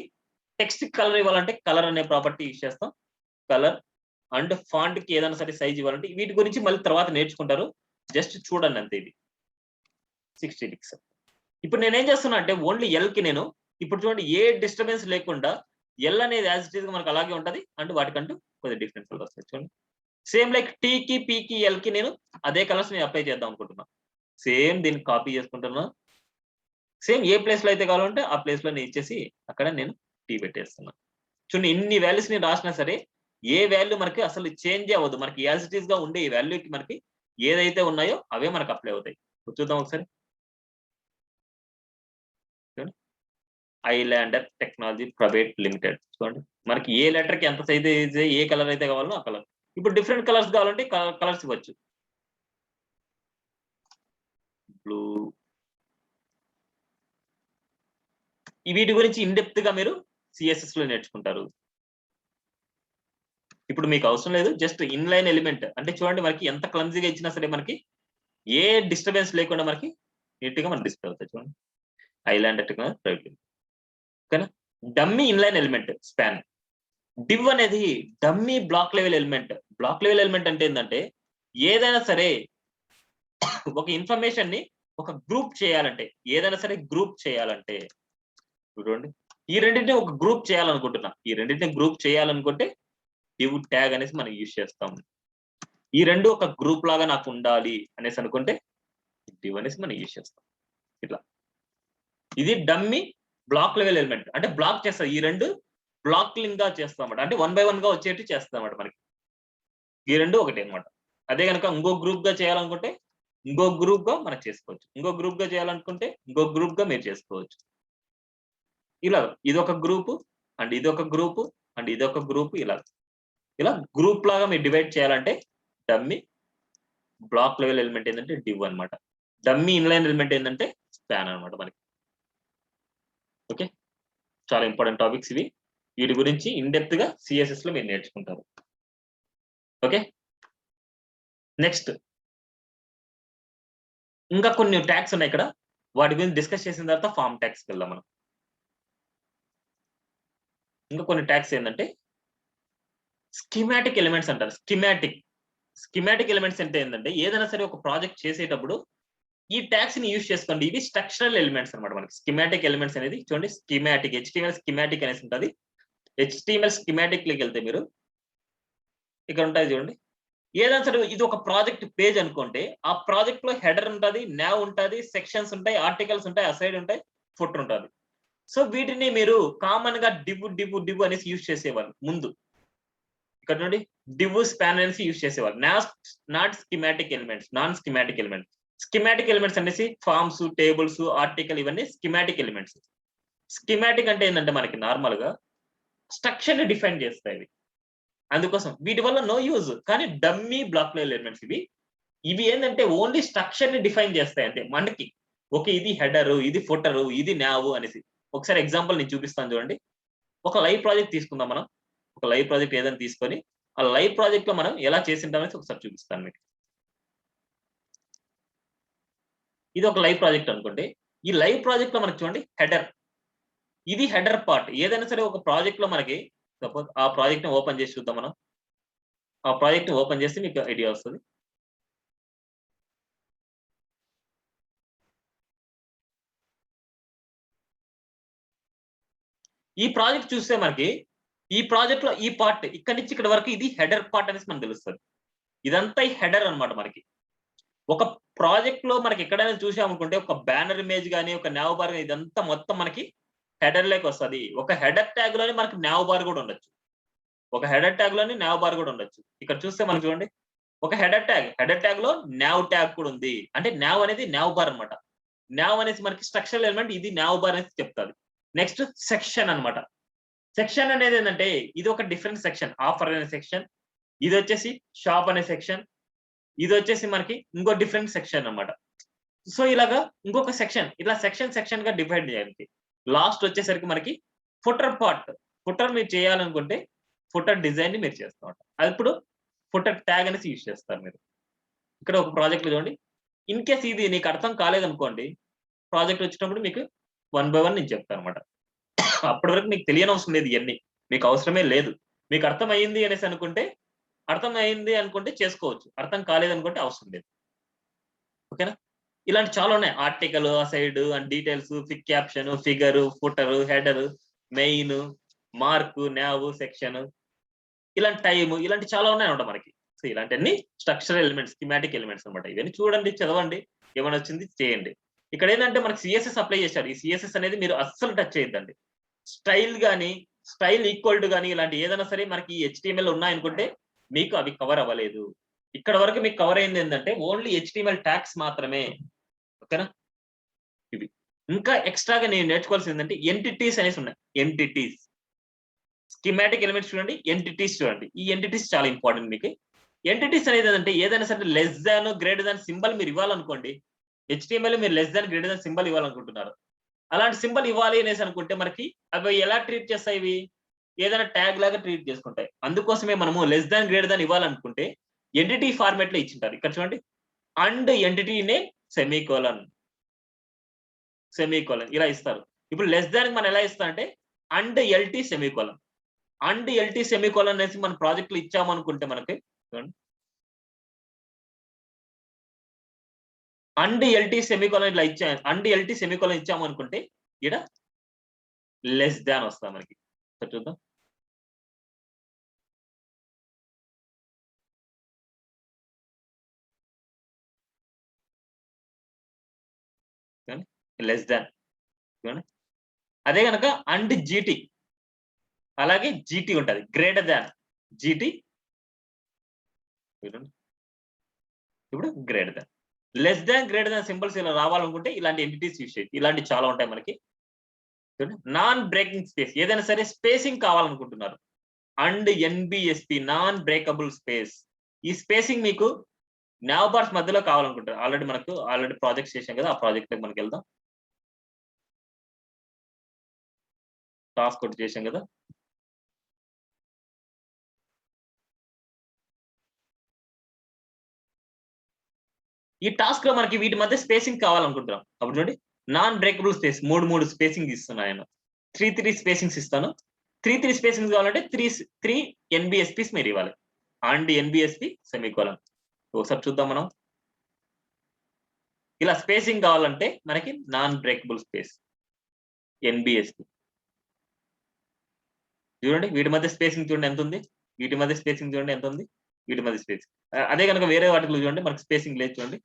టెక్స్ట్ కలర్ ఇవ్వాలంటే కలర్ అనే ప్రాపర్టీ యూజ్ చేస్తాం. కలర్ అండ్ ఫాంట్ కి ఏదైనా సరే సైజ్ ఇవ్వాలంటే వీటి గురించి మళ్ళీ తర్వాత నేర్చుకుంటారు. జస్ట్ చూడండి అంతే. ఇది 60 పిక్స్. ఇప్పుడు నేనేం చేస్తున్నా అంటే ఓన్లీ ఎల్ కి నేను ఇప్పుడు చూడండి ఏ డిస్టర్బెన్స్ లేకుండా ఎల్ అనేది యాజ్ ఇట్ ఈస్ గా మనకు అలాగే ఉంటది, అంటూ వాటికంటూ కొద్దిగా డిఫరెన్స్ వస్తాయి. చూడండి సేమ్ లైక్ టీకి పీకి ఎల్ కి నేను అదే కలర్స్ నేను అప్లై చేద్దాం అనుకుంటున్నా. సేమ్ దీన్ని కాపీ చేసుకుంటున్నా. సేమ్ ఏ ప్లేస్ లో అయితే కావాలంటే ఆ ప్లేస్ లో నేను ఇచ్చేసి అక్కడ నేను టీ పెట్టేస్తున్నా. చూడండి ఇన్ని వాల్యూస్ నేను రాసినా సరే ఏ వాల్యూ మనకి అసలు చేంజ్ అవ్వదు. మనకి యాజ్ ఇట్ ఈస్ గా ఉండే ఈ వాల్యూకి మనకి ఏదైతే ఉన్నాయో అవే మనకు అప్లై అవుతాయి. చూద్దాం ఒకసారి. ఐలాండర్ టెక్నాలజీ ప్రైవేట్ లిమిటెడ్ చూడండి మనకి ఏ లెటర్ కి ఎంత సైజ్ ఏ కలర్ అయితే కావాలో ఆ కలర్. ఇప్పుడు డిఫరెంట్ కలర్స్ కావాలంటే కలర్స్ ఇవ్వచ్చు. బ్లూ. వీటి గురించి ఇన్ డెప్త్ గా మీరు CSS లో నేర్చుకుంటారు. ఇప్పుడు మీకు అవసరం లేదు, జస్ట్ ఇన్లైన్ ఎలిమెంట్ అంటే చూడండి మనకి ఎంత క్లమ్జీగా ఇచ్చినా సరే మనకి ఏ డిస్టర్బెన్స్ లేకుండా మనకి నీట్ గా మనకి డిస్ప్లే అవుతాయి. చూడండి ఐలాండర్ టెక్నాలజీ ప్రైవేట్ లిమిటెడ్. ఓకేనా? Dummy inline element span. Div అనేది dummy block level element. Block level element అంటే ఏంటంటే ఏదైనా సరే ఒక ఇన్ఫర్మేషన్ ని ఒక గ్రూప్ చేయాలంటే ఏదైనా సరే గ్రూప్ చేయాలంటే చూడండి ఈ రెండింటిని ఒక గ్రూప్ చేయాలనుకుంటున్నా. ఈ రెండింటిని గ్రూప్ చేయాలనుకుంటే డివ్ ట్యాగ్ అనేసి మనం యూజ్ చేస్తాం. ఈ రెండు ఒక గ్రూప్ లాగా నాకు ఉండాలి అనేసి అనుకుంటే డివ్ అనేసి మనం యూజ్ చేస్తాం. ఇట్లా ఇది డమ్మీ బ్లాక్ లెవెల్ ఎలిమెంట్ అంటే బ్లాక్ చేస్తాం. ఈ రెండు బ్లాక్లింగ్ గా చేస్తాం అన్నమాట. అంటే 1 by 1 గా వచ్చేటి చేస్తాం అన్నమాట. మనకి ఈ రెండు ఒకటే అనమాట. అదే కనుక ఇంకో గ్రూప్ గా చేయాలనుకుంటే ఇంకో గ్రూప్ గా మనం చేసుకోవచ్చు. ఇంకో గ్రూప్ గా చేయాలనుకుంటే ఇంకో గ్రూప్ గా మీరు చేసుకోవచ్చు. ఇలా ఇదొక గ్రూప్ అండ్ ఇదొక గ్రూప్ అండ్ ఇదొక గ్రూప్ ఇలా గ్రూప్ లాగా మీరు డివైడ్ చేయాలంటే డమ్మీ బ్లాక్ లెవెల్ ఎలిమెంట్ ఏంటంటే డివ్ అనమాట. డమ్మీ ఇన్లైన్ ఎలిమెంట్ ఏంటంటే స్పాన్ అనమాట మనకి. ఓకే, చాలా ఇంపార్టెంట్ టాపిక్స్ ఇవి. వీటి గురించి ఇన్ డెప్త్ గా సిఎస్ఎస్ లో మీరు నేర్చుకుంటారు. ఓకే, నెక్స్ట్ ఇంకా కొన్ని ట్యాగ్స్ ఉన్నాయి ఇక్కడ. వాటి గురించి డిస్కస్ చేసిన తర్వాత ఫామ్ ట్యాగ్స్కి వెళ్దాం మనం. ఇంకా కొన్ని ట్యాగ్స్ ఏంటంటే స్కీమాటిక్ ఎలిమెంట్స్ అంటారు. స్కీమాటిక్ ఎలిమెంట్స్ అంటే ఏంటంటే ఏదైనా సరే ఒక ప్రాజెక్ట్ చేసేటప్పుడు ఈ ట్యాగ్స్ ని యూజ్ చేసుకోండి. ఇవి స్ట్రక్చరల్ ఎలిమెంట్స్ అనమాట మనకి. స్కీమాటిక్ ఎలిమెంట్స్ అనేది చూడండి, స్కీమాటిక్ HTML స్కీమాటిక్ అనేసి ఉంటుంది. HTML స్కీమాటిక్ లోకి వెళ్తే మీరు ఇక్కడ ఉంటుంది చూడండి, ఏదైనా సరే ఇది ఒక ప్రాజెక్ట్ పేజ్ అనుకుంటే ఆ ప్రాజెక్ట్ లో హెడర్ ఉంటుంది, nav ఉంటుంది, సెక్షన్స్ ఉంటాయి, ఆర్టికల్స్ ఉంటాయి, అసైడ్ ఉంటాయి, ఫుటర్ ఉంటుంది. సో వీటిని మీరు కామన్ గా డివ్ అనేసి యూజ్ చేసేవాళ్ళు ముందు. ఇక్కడ నుండి డివ్ స్పాన్ అనేసి యూజ్ చేసేవాళ్ళు. Not schematic elements, non schematic elements. Schematic elements అనేసి ఫార్మ్స్, టేబుల్స్, ఆర్టికల్ ఇవన్నీ స్కీమాటిక్ ఎలిమెంట్స్. స్కీమాటిక్ అంటే ఏంటంటే మనకి నార్మల్ గా స్ట్రక్చర్ ని డిఫైన్ చేస్తాయి. అందుకోసం వీటి వల్ల నో యూజ్. కానీ డమ్మీ బ్లాక్ లెవెల్ ఎలిమెంట్స్ ఇవి ఏంటంటే ఓన్లీ స్ట్రక్చర్ ని డిఫైన్ చేస్తాయి అంతే మనకి. ఓకే, ఇది హెడర్, ఇది ఫుటర్, ఇది nav అనేసి. ఒకసారి ఎగ్జాంపుల్ నేను చూపిస్తాను చూడండి. ఒక లైవ్ ప్రాజెక్ట్ తీసుకుందాం మనం. ఒక లైవ్ ప్రాజెక్ట్ ఏదైనా తీసుకొని ఆ లైవ్ ప్రాజెక్ట్ లో మనం ఎలా చేసింటామనేసి ఒకసారి చూపిస్తాను మీకు. ఇది ఒక లైవ్ ప్రాజెక్ట్ అనుకోండి. ఈ లైవ్ ప్రాజెక్ట్ లో మనకి చూడండి హెడర్, ఇది హెడర్ పార్ట్. ఏదైనా సరే ఒక ప్రాజెక్ట్ లో మనకి సపోజ్ ఆ ప్రాజెక్ట్ ని ఓపెన్ చేసి చూద్దాం మనం. ఆ ప్రాజెక్ట్ ని ఓపెన్ చేస్తే మీకు ఐడియా వస్తుంది. ఈ ప్రాజెక్ట్ చూస్తే మనకి ఈ ప్రాజెక్ట్ లో ఈ పార్ట్ ఇక్కడ నుంచి ఇక్కడ వరకు ఇది హెడర్ పార్ట్ అనేసి మనకు తెలుస్తుంది. ఇదంతా ఈ హెడర్ అనమాట మనకి. ఒక ప్రాజెక్ట్ లో మనకి ఎక్కడైనా చూసామనుకుంటే ఒక బ్యానర్ ఇమేజ్ కానీ ఒక nav బార్ ఇదంతా మొత్తం మనకి హెడర్ లేక వస్తుంది. ఒక హెడర్ ట్యాగ్ లోనే మనకి nav బార్ కూడా ఉండొచ్చు. ఒక హెడర్ ట్యాగ్ లోని nav బార్ కూడా ఉండొచ్చు. ఇక్కడ చూస్తే మనకి చూడండి ఒక హెడర్ ట్యాగ్ లో nav ట్యాగ్ కూడా ఉంది. అంటే nav అనేది nav బార్ అనమాట. nav అనేసి మనకి స్ట్రక్చరల్ ఎలిమెంట్, ఇది nav బార్ అనేసి చెప్తాది. నెక్స్ట్ సెక్షన్ అనమాట. సెక్షన్ అనేది ఏంటంటే ఇది ఒక డిఫరెంట్ సెక్షన్. ఆఫర్ అనే సెక్షన్, ఇది వచ్చేసి షాప్ అనే సెక్షన్, ఇది వచ్చేసి మనకి ఇంకో డిఫరెంట్ సెక్షన్ అన్నమాట. సో ఇలాగా ఇంకొక సెక్షన్, ఇలా సెక్షన్ గా డివైడ్ చేయాలి. లాస్ట్ వచ్చేసరికి మనకి ఫుటర్ పార్ట్. ఫుటర్ మీరు చేయాలనుకుంటే ఫుటర్ డిజైన్ ని మీరు చేస్తాం. అది ఇప్పుడు ఫుటర్ ట్యాగ్ అనేసి యూజ్ చేస్తారు మీరు. ఇక్కడ ఒక ప్రాజెక్ట్ చూడండి. ఇన్ కేస్ ఇది నీకు అర్థం కాలేదనుకోండి, ప్రాజెక్ట్ వచ్చినప్పుడు మీకు 1 by 1 నేను చెప్తాను అనమాట. అప్పటి వరకు మీకు తెలియని అవసరం లేదు. ఇవన్నీ మీకు అవసరమే లేదు. మీకు అర్థమైంది అనేసి అనుకుంటే చేసుకోవచ్చు. అర్థం కాలేదనుకుంటే అవసరం లేదు. ఓకేనా? ఇలాంటి చాలా ఉన్నాయి. Article, aside and details, figcaption, figure, footer, header, main, mark, nav, section, ఇలాంటి టైమ్, ఇలాంటి చాలా ఉన్నాయన్నమాట మనకి. సో ఇలాంటివన్నీ స్ట్రక్చరల్ ఎలిమెంట్స్, స్కీమాటిక్ ఎలిమెంట్స్ అనమాట. ఇవన్నీ చూడండి, చదవండి, ఏమైనా వచ్చింది చేయండి. ఇక్కడ ఏంటంటే మనకి సిఎస్ఎస్ అప్లై చేశారు. ఈ సిఎస్ఎస్ అనేది మీరు అస్సలు టచ్ చేయొద్దండి. స్టైల్ ఈక్వల్ టు కానీ ఇలాంటి ఏదైనా సరే మనకి HTML ఉన్నాయనుకుంటే మీకు అవి కవర్ అవ్వలేదు. ఇక్కడ వరకు మీకు కవర్ అయింది ఏంటంటే ఓన్లీ HTML ట్యాగ్స్ మాత్రమే. ఓకేనా? ఇవి ఇంకా ఎక్స్ట్రాగా నేను నేర్చుకోవాల్సింది ఏంటంటే ఎంటిటీస్ అనేసి ఉన్నాయి. ఎంటిటీస్, స్కీమాటిక్ ఎలిమెంట్స్ చూడండి, ఎంటిటీస్ చూడండి. ఈ ఎంటిటీస్ చాలా ఇంపార్టెంట్ మీకు. ఎంటిటీస్ అనేది ఏంటంటే ఏదైనా సరే less than, greater than symbol మీరు ఇవ్వాలనుకోండి. HTML మీరు less than, greater than symbol ఇవ్వాలనుకుంటున్నారు. అలాంటి సింబల్ ఇవ్వాలి అనేసి అనుకుంటే మనకి అవి ఎలా ట్రీట్ చేస్తాయి? ఇవి ఏదైనా ట్యాగ్ లాగా ట్రీట్ చేసుకుంటాయి. అందుకోసమే మనము లెస్ దాన్, గ్రేటర్ దాన్ ఇవ్వాలనుకుంటే ఎంటిటీ ఫార్మాట్ లో ఇచ్చింటారు. ఇక్కడ చూడండి, అండ్ ఎంటిటీ నేమ్ సెమీకోలన్ ఇలా ఇస్తారు. ఇప్పుడు లెస్ దాన్ మనం ఎలా ఇస్తాం అంటే and LT semicolon. And LT semicolon అనేసి మన ప్రాజెక్ట్ లో ఇచ్చామనుకుంటే మనకి చూడండి, అండ్ LT సెమీకోలన్ ఇట్లా అండ్ LT సెమీకోలన్ ఇచ్చాము అనుకుంటే ఇక్కడ లెస్ దాన్ వస్తా మనకి. చూద్దాం, లెస్ దాన్ చూడండి. అదే కనుక అండ్ GT, అలాగే GT ఉంటది, గ్రేటర్ దాన్ GT. ఇప్పుడు greater than, less than, greater దాన్ సింబల్స్ ఇలా రావాలనుకుంటే ఇలాంటి ఎంటిటీస్ యూజ్ చేయాలి. ఇలాంటి చాలా ఉంటాయి మనకి. నాన్ బ్రేకింగ్ స్పేస్, ఏదైనా సరే స్పేసింగ్ కావాలనుకుంటున్నారు, and NBSP non breakable space. ఈ స్పేసింగ్ మీకు nav bars మధ్యలో కావాలనుకుంటారు. ఆల్రెడీ ప్రాజెక్ట్ చేశాం కదా, ఆ ప్రాజెక్ట్ లోకి మనకి వెళ్దాం. టాస్క్ ఒకటి చేశాం కదా. ఈ టాస్క్ లో మనకి వీటి మధ్య స్పేసింగ్ కావాలనుకుంటున్నాం. అప్పుడు చూడండి, నాన్ బ్రేకబుల్ స్పేస్ మూడు స్పేసింగ్ ఇస్తున్నా ఆయన. 3 స్పేసింగ్స్ ఇస్తాను. 3 స్పేసింగ్స్ కావాలంటే 3 NBSPs మీరు ఇవ్వాలి. And NBSP semicolon. ఒకసారి చూద్దాం మనం. ఇలా స్పేసింగ్ కావాలంటే మనకి నాన్ బ్రేకబుల్ స్పేస్ NBSP. చూడండి వీటి మధ్య స్పేసింగ్ చూడండి ఎంత ఉంది, వీటి మధ్య స్పేసింగ్ చూడండి ఎంత ఉంది, వీటి మధ్య స్పేసింగ్. అదే కనుక వేరే వాటిలో చూడండి మనకి స్పేసింగ్ లేదు చూడండి.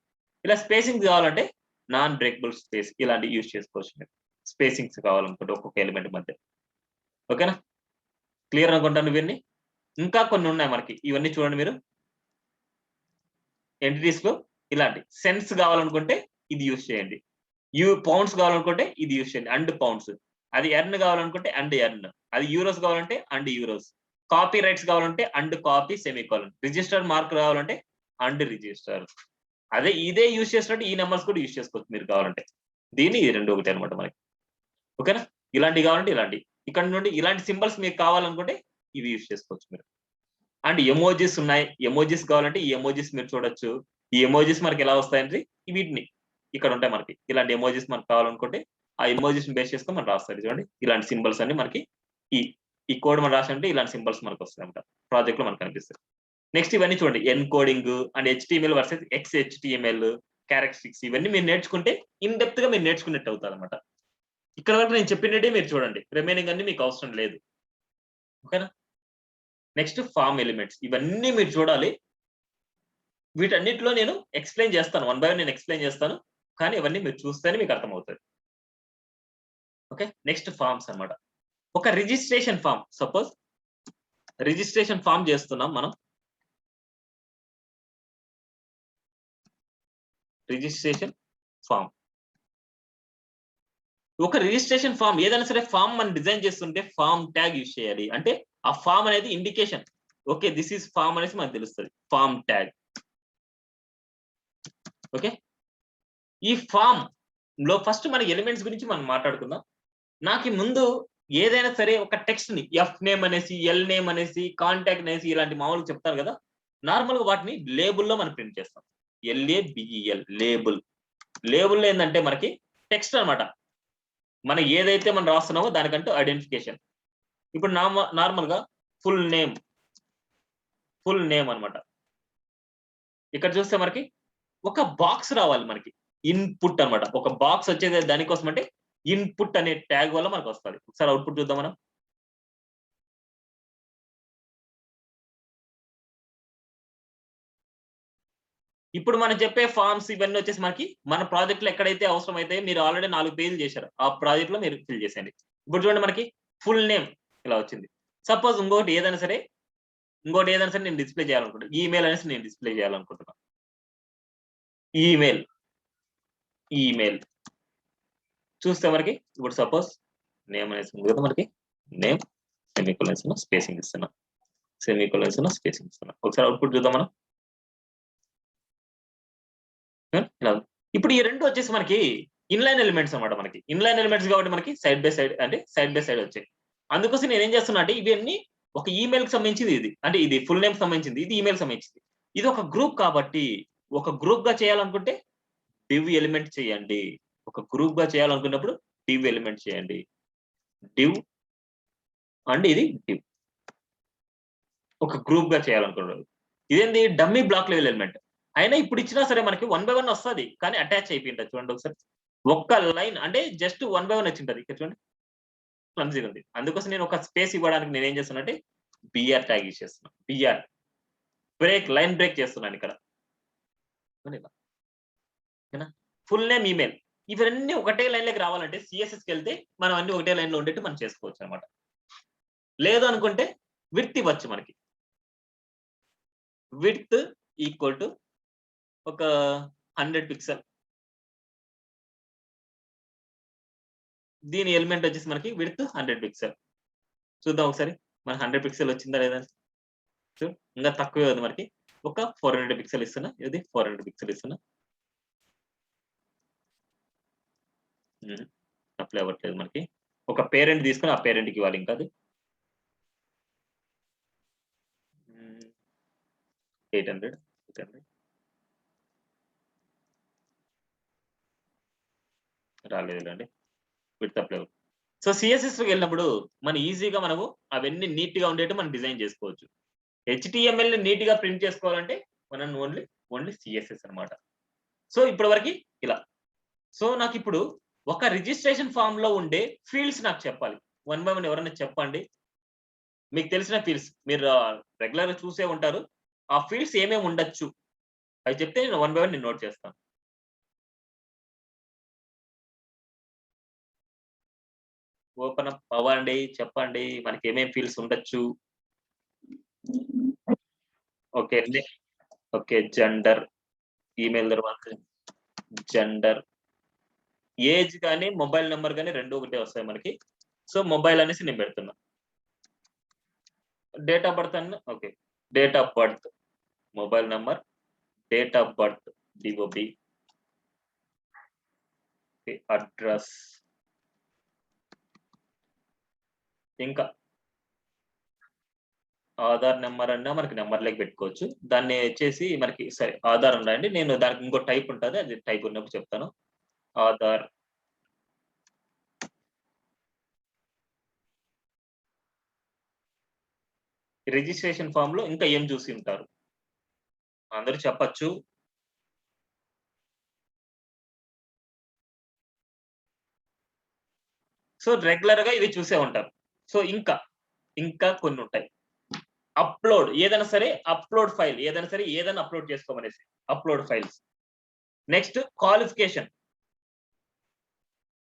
ఇలా స్పేసింగ్ కావాలంటే నాన్ బ్రేకబుల్ స్పేస్ ఇలాంటి యూజ్ చేసుకోవచ్చు మీరు. స్పేసింగ్స్ కావాలనుకుంటే ఒక్కొక్క ఎలిమెంట్ మధ్య. ఓకేనా, క్లియర్ అనుకుంటాను. ఇవన్నీ ఇంకా కొన్ని ఉన్నాయి మనకి. ఇవన్నీ చూడండి మీరు. ఎంటిటీస్ లో ఇలాంటి సెన్స్ కావాలనుకుంటే ఇది యూజ్ చేయండి. పౌండ్స్ కావాలనుకుంటే ఇది యూజ్ చేయండి, అండ్ పౌండ్స్. అది ఎర్న్ కావాలనుకుంటే అండ్ ఎర్న్. అది యూరోస్ కావాలంటే అండ్ యూరోస్. కాపీ రైట్స్ కావాలంటే and copy semicolon. Register mark కావాలంటే అండ్ రిజిస్టర్. అదే ఇదే యూజ్ చేసినట్టు ఈ నెంబర్స్ కూడా యూజ్ చేసుకోవచ్చు మీరు కావాలంటే. దీన్ని ఈ రెండు ఒకటి అనమాట మనకి. ఓకేనా, ఇలాంటివి కావాలంటే ఇలాంటి. ఇక్కడ నుండి ఇలాంటి సింబల్స్ మీకు కావాలనుకుంటే ఇవి యూజ్ చేసుకోవచ్చు మీరు. అండ్ ఎమోజీస్ ఉన్నాయి. ఎమోజీస్ కావాలంటే ఈ ఎమోజీస్ మీరు చూడొచ్చు. ఈ ఎమోజీస్ మనకి ఎలా వస్తాయంటే వీటిని ఇక్కడ ఉంటాయి మనకి. ఇలాంటి ఎమోజీస్ మనకు కావాలనుకుంటే ఆ ఎమోజీస్ బేస్ చేసుకొని మనం రాస్తారు. చూడండి ఇలాంటి సింబల్స్ అన్ని మనకి ఈ కోడ్ మనం రాసాలంటే ఇలాంటి సింబల్స్ మనకు వస్తాయి అనమాట. ప్రాజెక్ట్ లో మనకు కనిపిస్తాయి. నెక్స్ట్ ఇవన్నీ చూడండి, encoding and HTML versus XHTML characteristics. ఇవన్నీ మీరు నేర్చుకుంటే ఇన్ డెప్త్ గా మీరు నేర్చుకున్నట్టు అవుతుంది అనమాట. ఇక్కడ వరకు నేను చెప్పినట్టే మీరు చూడండి, రిమైనింగ్ అన్ని మీకు అవసరం లేదు. ఓకేనా. Next form elements. ఇవన్నీ మీరు చూడాలి. వీటన్నిటిలో నేను ఎక్స్ప్లెయిన్ చేస్తాను, 1 by 1 నేను ఎక్స్ప్లెయిన్ చేస్తాను. కానీ ఇవన్నీ మీరు చూస్తేనే మీకు అర్థమవుతుంది. ఓకే, నెక్స్ట్ ఫామ్స్ అన్నమాట. ఒక registration form, suppose registration form చేస్తున్నాం మనం. రిజిస్ట్రేషన్ ఫామ్, ఒక రిజిస్ట్రేషన్ ఫామ్ ఏదైనా సరే ఫామ్ మనం డిజైన్ చేస్తుంటే ఫామ్ ట్యాగ్ యూజ్ చేయాలి. అంటే ఆ ఫామ్ అనేది indication, okay this is form అనేసి మనకు తెలుస్తుంది. Form tag. ఓకే, ఈ ఫామ్ లో ఫస్ట్ మన ఎలిమెంట్స్ గురించి మనం మాట్లాడుకుందాం. నాకు ముందు ఏదైనా సరే ఒక టెక్స్ట్ ని ఎఫ్ నేమ్ అనేసి, ఎల్ నేమ్ అనేసి, కాంటాక్ట్ అనేసి ఇలాంటి మామూలుగా చెప్తారు కదా. నార్మల్ గా వాటిని లేబుల్లో మనం ప్రింట్ చేస్తాం. LABEL label. లేబుల్ ఏంటంటే మనకి టెక్స్ట్ అన్నమాట. మనం ఏదైతే మనం రాస్తున్నామో దానికంటూ ఐడెంటిఫికేషన్. ఇప్పుడు నార్మల్ గా ఫుల్ నేమ్ అన్నమాట. ఇక్కడ చూస్తే మనకి ఒక బాక్స్ రావాలి మనకి, ఇన్పుట్ అన్నమాట. ఒక బాక్స్ వచ్చేది దానికోసం అంటే ఇన్పుట్ అనే ట్యాగ్ వల్ల మనకు వస్తుంది. ఒకసారి అవుట్పుట్ చూద్దాం మనం. ఇప్పుడు మనం చెప్పే ఫార్మ్స్ ఇవన్నీ వచ్చేసి మనకి మన ప్రాజెక్ట్ లో ఎక్కడైతే అవసరం అయితే మీరు ఆల్రెడీ 4 పేజీలు చేశారు, ఆ ప్రాజెక్ట్ లో మీరు ఫిల్ చేసేయండి. ఇప్పుడు చూడండి మనకి ఫుల్ నేమ్ ఇలా వచ్చింది. సపోజ్ ఇంకోటి ఏదైనా సరే నేను డిస్ప్లే చేయాలనుకుంటున్నాను. ఈమెయిల్ అనేసి నేను డిస్ప్లే చేయాలనుకుంటున్నాను. ఈమెయిల్ చూస్తే మనకి ఇప్పుడు సపోజ్ నేమ్ అనేసి ఉంది కదా, మనకి నేమ్ సెమీకోలన్స్ స్పేసింగ్ ఇస్తున్నా, ఒకసారి అవుట్పుట్ చూద్దాం మనం. ఇప్పుడు ఈ రెండు వచ్చేసి మనకి ఇన్లైన్ ఎలిమెంట్స్ అన్నమాట. మనకి ఇన్లైన్ ఎలిమెంట్స్ కాబట్టి మనకి సైడ్ బై సైడ్ వచ్చాయి. అందుకోసం నేను ఏం చేస్తున్నా అంటే ఇవన్నీ ఒక ఈమెయిల్ కి సంబంధించింది, ఇది అంటే ఇది ఫుల్ నేమ్ సంబంధించింది, ఇది ఈమెయిల్ సంబంధించింది. ఇది ఒక గ్రూప్ కాబట్టి ఒక గ్రూప్ గా చేయాలనుకుంటే డివ్ ఎలిమెంట్ చేయండి. ఒక గ్రూప్ గా చేయాలనుకున్నప్పుడు డివ్ ఎలిమెంట్ చేయండి. డివ్ అండ్ ఇది డివ్. ఒక గ్రూప్ గా చేయాలనుకున్నారు. ఇదేంటి డమ్మీ బ్లాక్ లెవెల్ ఎలిమెంట్ అయినా ఇప్పుడు ఇచ్చినా సరే మనకి 1 by 1 వస్తుంది, కానీ అటాచ్ అయిపోయింది. చూడండి ఒకసారి ఒక్క లైన్ అంటే జస్ట్ 1 by 1 వచ్చింటది. ఇక్కడ చూడండి క్లమ్జీగా ఉంది. అందుకోసం నేను ఒక స్పేస్ ఇవ్వడానికి నేను ఏం చేస్తున్నానంటే BR ట్యాగ్ యూజ్ చేస్తున్నాను. BR లైన్ బ్రేక్ చేస్తున్నాను ఇక్కడ. ఫుల్ నేమ్ ఈమెయిల్ ఇవన్నీ ఒకటే లైన్ లోకి రావాలంటే CSSకి వెళ్తే మనం అన్ని ఒకటే లైన్ లో ఉండేట్టు మనం చేసుకోవచ్చు అనమాట. లేదు అనుకుంటే విడ్త్ ఇవ్వచ్చు. మనకి విడ్త్ ఈక్వల్ టు ఒక 100 పిక్సెల్. దీని ఎలిమెంట్ వచ్చేసి మనకి విడ్త్ 100 పిక్సెల్. చూద్దాం ఒకసారి మన 100 పిక్సెల్ వచ్చిందా లేదా. ఇంకా తక్కువే ఉంది మనకి. ఒక 400 పిక్సెల్ ఇస్తున్నా, ఇది 400 పిక్సెల్ ఇస్తున్నా. అప్లై అవ్వట్లేదు మనకి. ఒక పేరెంట్ తీసుకొని ఆ పేరెంట్‌కి ఇవ్వాలి ఇంకా అది. 800 రాలేదులేండి. Width apply. సో సిఎస్ఎస్‌లోకి వెళ్ళినప్పుడు మనం ఈజీగా మనము అవన్నీ నీట్‌గా ఉండేట్టు మనం డిజైన్ చేసుకోవచ్చు. హెచ్‌టీఎంఎల్‌ని నీట్‌గా ప్రింట్ చేసుకోవాలంటే మనం ఓన్లీ సిఎస్ఎస్ అన్నమాట. సో ఇప్పటి వరకి ఇలా. సో నాకిప్పుడు ఒక రిజిస్ట్రేషన్ ఫార్మ్‌లో ఉండే ఫీల్డ్స్ నాకు చెప్పాలి. వన్ బై వన్ ఎవరైనా చెప్పండి. మీకు తెలిసిన ఫీల్డ్స్ మీరు రెగ్యులర్‌గా చూసే ఉంటారు. ఆ ఫీల్డ్స్ ఏమేమి ఉండొచ్చు? అవి చెప్తే నేను వన్ బై వన్ నేను నోట్ చేస్తాను. ఓపెన్ అప్ అవ్వండి. చెప్పండి. మనకి ఏమేం ఫీల్డ్స్ ఉండొచ్చు? ఓకే. ఓకే. జెండర్, ఈమెయిల్ తర్వాత జెండర్, ఏజ్ గాని, మొబైల్ నంబర్ గాని 2 ఒకటే వస్తాయి మనకి. సో మొబైల్ అనేసి నేను పెడుతున్నా. డేట్ ఆఫ్ బర్త్ అన్న okay. Date of birth, mobile number, date of birth, DOB, address. ఇంకా ఆధార్ నంబర్ అన్నా మనకి నంబర్‌లోకి పెట్టుకోవచ్చు. దాన్ని వచ్చేసి మనకి సరే ఆధార్ ఉండండి. నేను దానికి ఇంకో టైప్ ఉంటది. అది టైప్ ఉన్నప్పుడు చెప్తాను. ఆధార్ రిజిస్ట్రేషన్ ఫార్మ్‌లో ఇంకా ఏం చూసి ఉంటారు? అందరూ చెప్పొచ్చు. సో రెగ్యులర్‌గా ఇవి చూసే ఉంటారు. సో ఇంకా కొన్నుంటాయి. అప్‌లోడ్ ఏదైనా సరే అప్‌లోడ్ ఫైల్ ఏదైనా సరే ఏదైనా అప్‌లోడ్ చేసుకోమనేసి. Upload files. Next qualification.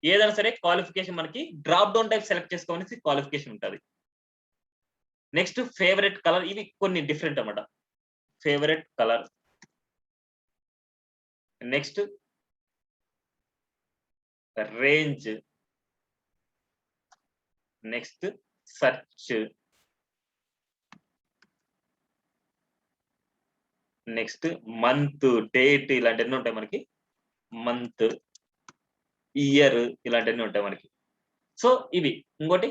ఏదైనా సరే క్వాలిఫికేషన్ మనకి డ్రాప్ డౌన్ టైప్ సెలెక్ట్ చేసుకోమనేసి క్వాలిఫికేషన్ ఉంటది. నెక్స్ట్ ఫేవరెట్ కలర్ ఇవి కొన్ని డిఫరెంట్ అన్నమాట. Favourite colour. Next range. Next search. Next month, date ఇలాంటివన్నీ ఉంటాయి మనకి. మంత్, ఇయర్ ఇలాంటివన్నీ ఉంటాయి మనకి. సో ఇవి. ఇంకోటి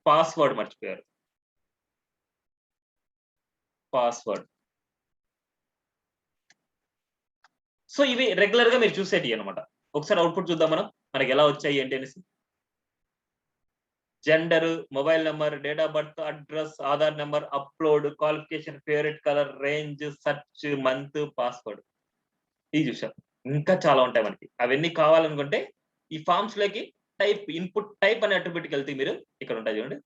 పాస్వర్డ్ మర్చిపోయారు. పాస్వర్డ్. సో ఇవి రెగ్యులర్‌గా మీరు చూసేటియి అన్నమాట. ఒకసారి అవుట్‌పుట్ చూద్దాం మనం. మనకెలా వచ్చాయి ఏంటి అనేసి. Gender, mobile number, date of birth, address, Aadhaar number, upload, qualification, favourite colour, range, search, month, password. ఇవి చూసాం. ఇంకా చాలా ఉంటాయి మనకి. అవన్నీ కావాలనుకుంటే ఈ ఫార్మ్స్‌లోకి ఇన్‌పుట్ టైప్ అనే అట్రిబ్యూట్‌కెళ్తే మీరు ఇక్కడ ఉంటాయి చూడండి.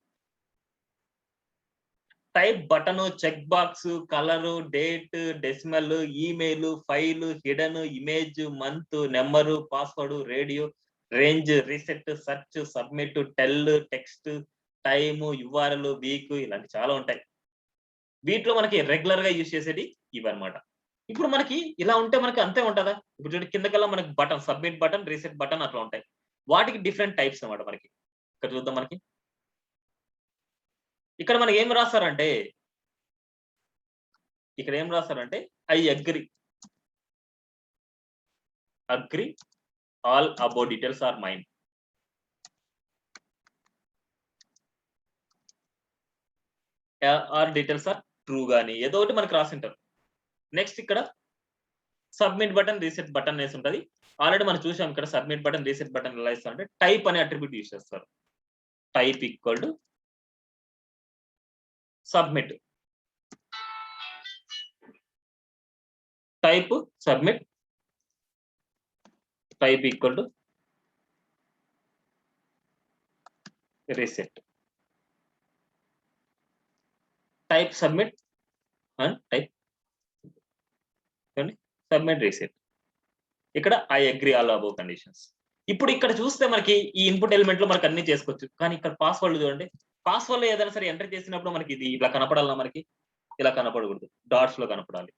Type button, check box, colour, date, decimal, email, file, hidden, image, month, number, password, radio, range, reset, search, submit, tel, text, time, URL, week ఇలాంటి చాలా ఉంటాయి. వీటిలో మనకి రెగ్యులర్‌గా యూజ్ చేసేది ఇవన్నమాట. ఇప్పుడు మనకి ఇలా ఉంటే మనకి అంతే ఉంటదా? ఇప్పుడు చూడండి కిందకల్లా మనకి button, submit button, reset button అట్లా ఉంటాయి. వాటికి డిఫరెంట్ టైప్స్ అన్నమాట మనకి. ఇక్కడ చూద్దాం మనకి. ఇక్కడ మనకి ఏం రాస్తారంటే ఇక్కడ ఏం రాస్తారంటే I agree all about details are mine. Or details are true గాని ఏదో ఒకటి మనకు రాసింటారు. నెక్స్ట్ ఇక్కడ సబ్మిట్ బటన్, రీసెట్ బటన్ అనేసి ఉంటది. ఆల్రెడీ మనం చూసాం ఇక్కడ సబ్మిట్ బటన్, రీసెట్ బటన్ ఎలా ఇస్తారంటే టైప్ అనే అట్రిబ్యూట్ యూజ్ చేస్తారు. Type equal to submit. Type submit. Type equal to reset. Type submit and type submit reset. ఇక్కడ I agree all above conditions. ఇప్పుడు ఇక్కడ చూస్తే మనకి ఈ ఇన్పుట్ ఎలిమెంట్ లో మనకి అన్ని చేసుకోవచ్చు. కానీ ఇక్కడ పాస్వర్డ్ చూడండి. పాస్వర్డ్ లో ఏదైనా సరే ఎంటర్ చేసినప్పుడు మనకి ఇది ఇట్లా కనపడాలా మనకి? ఇలా కనపడకూడదు. డాట్స్ లో కనపడాలి.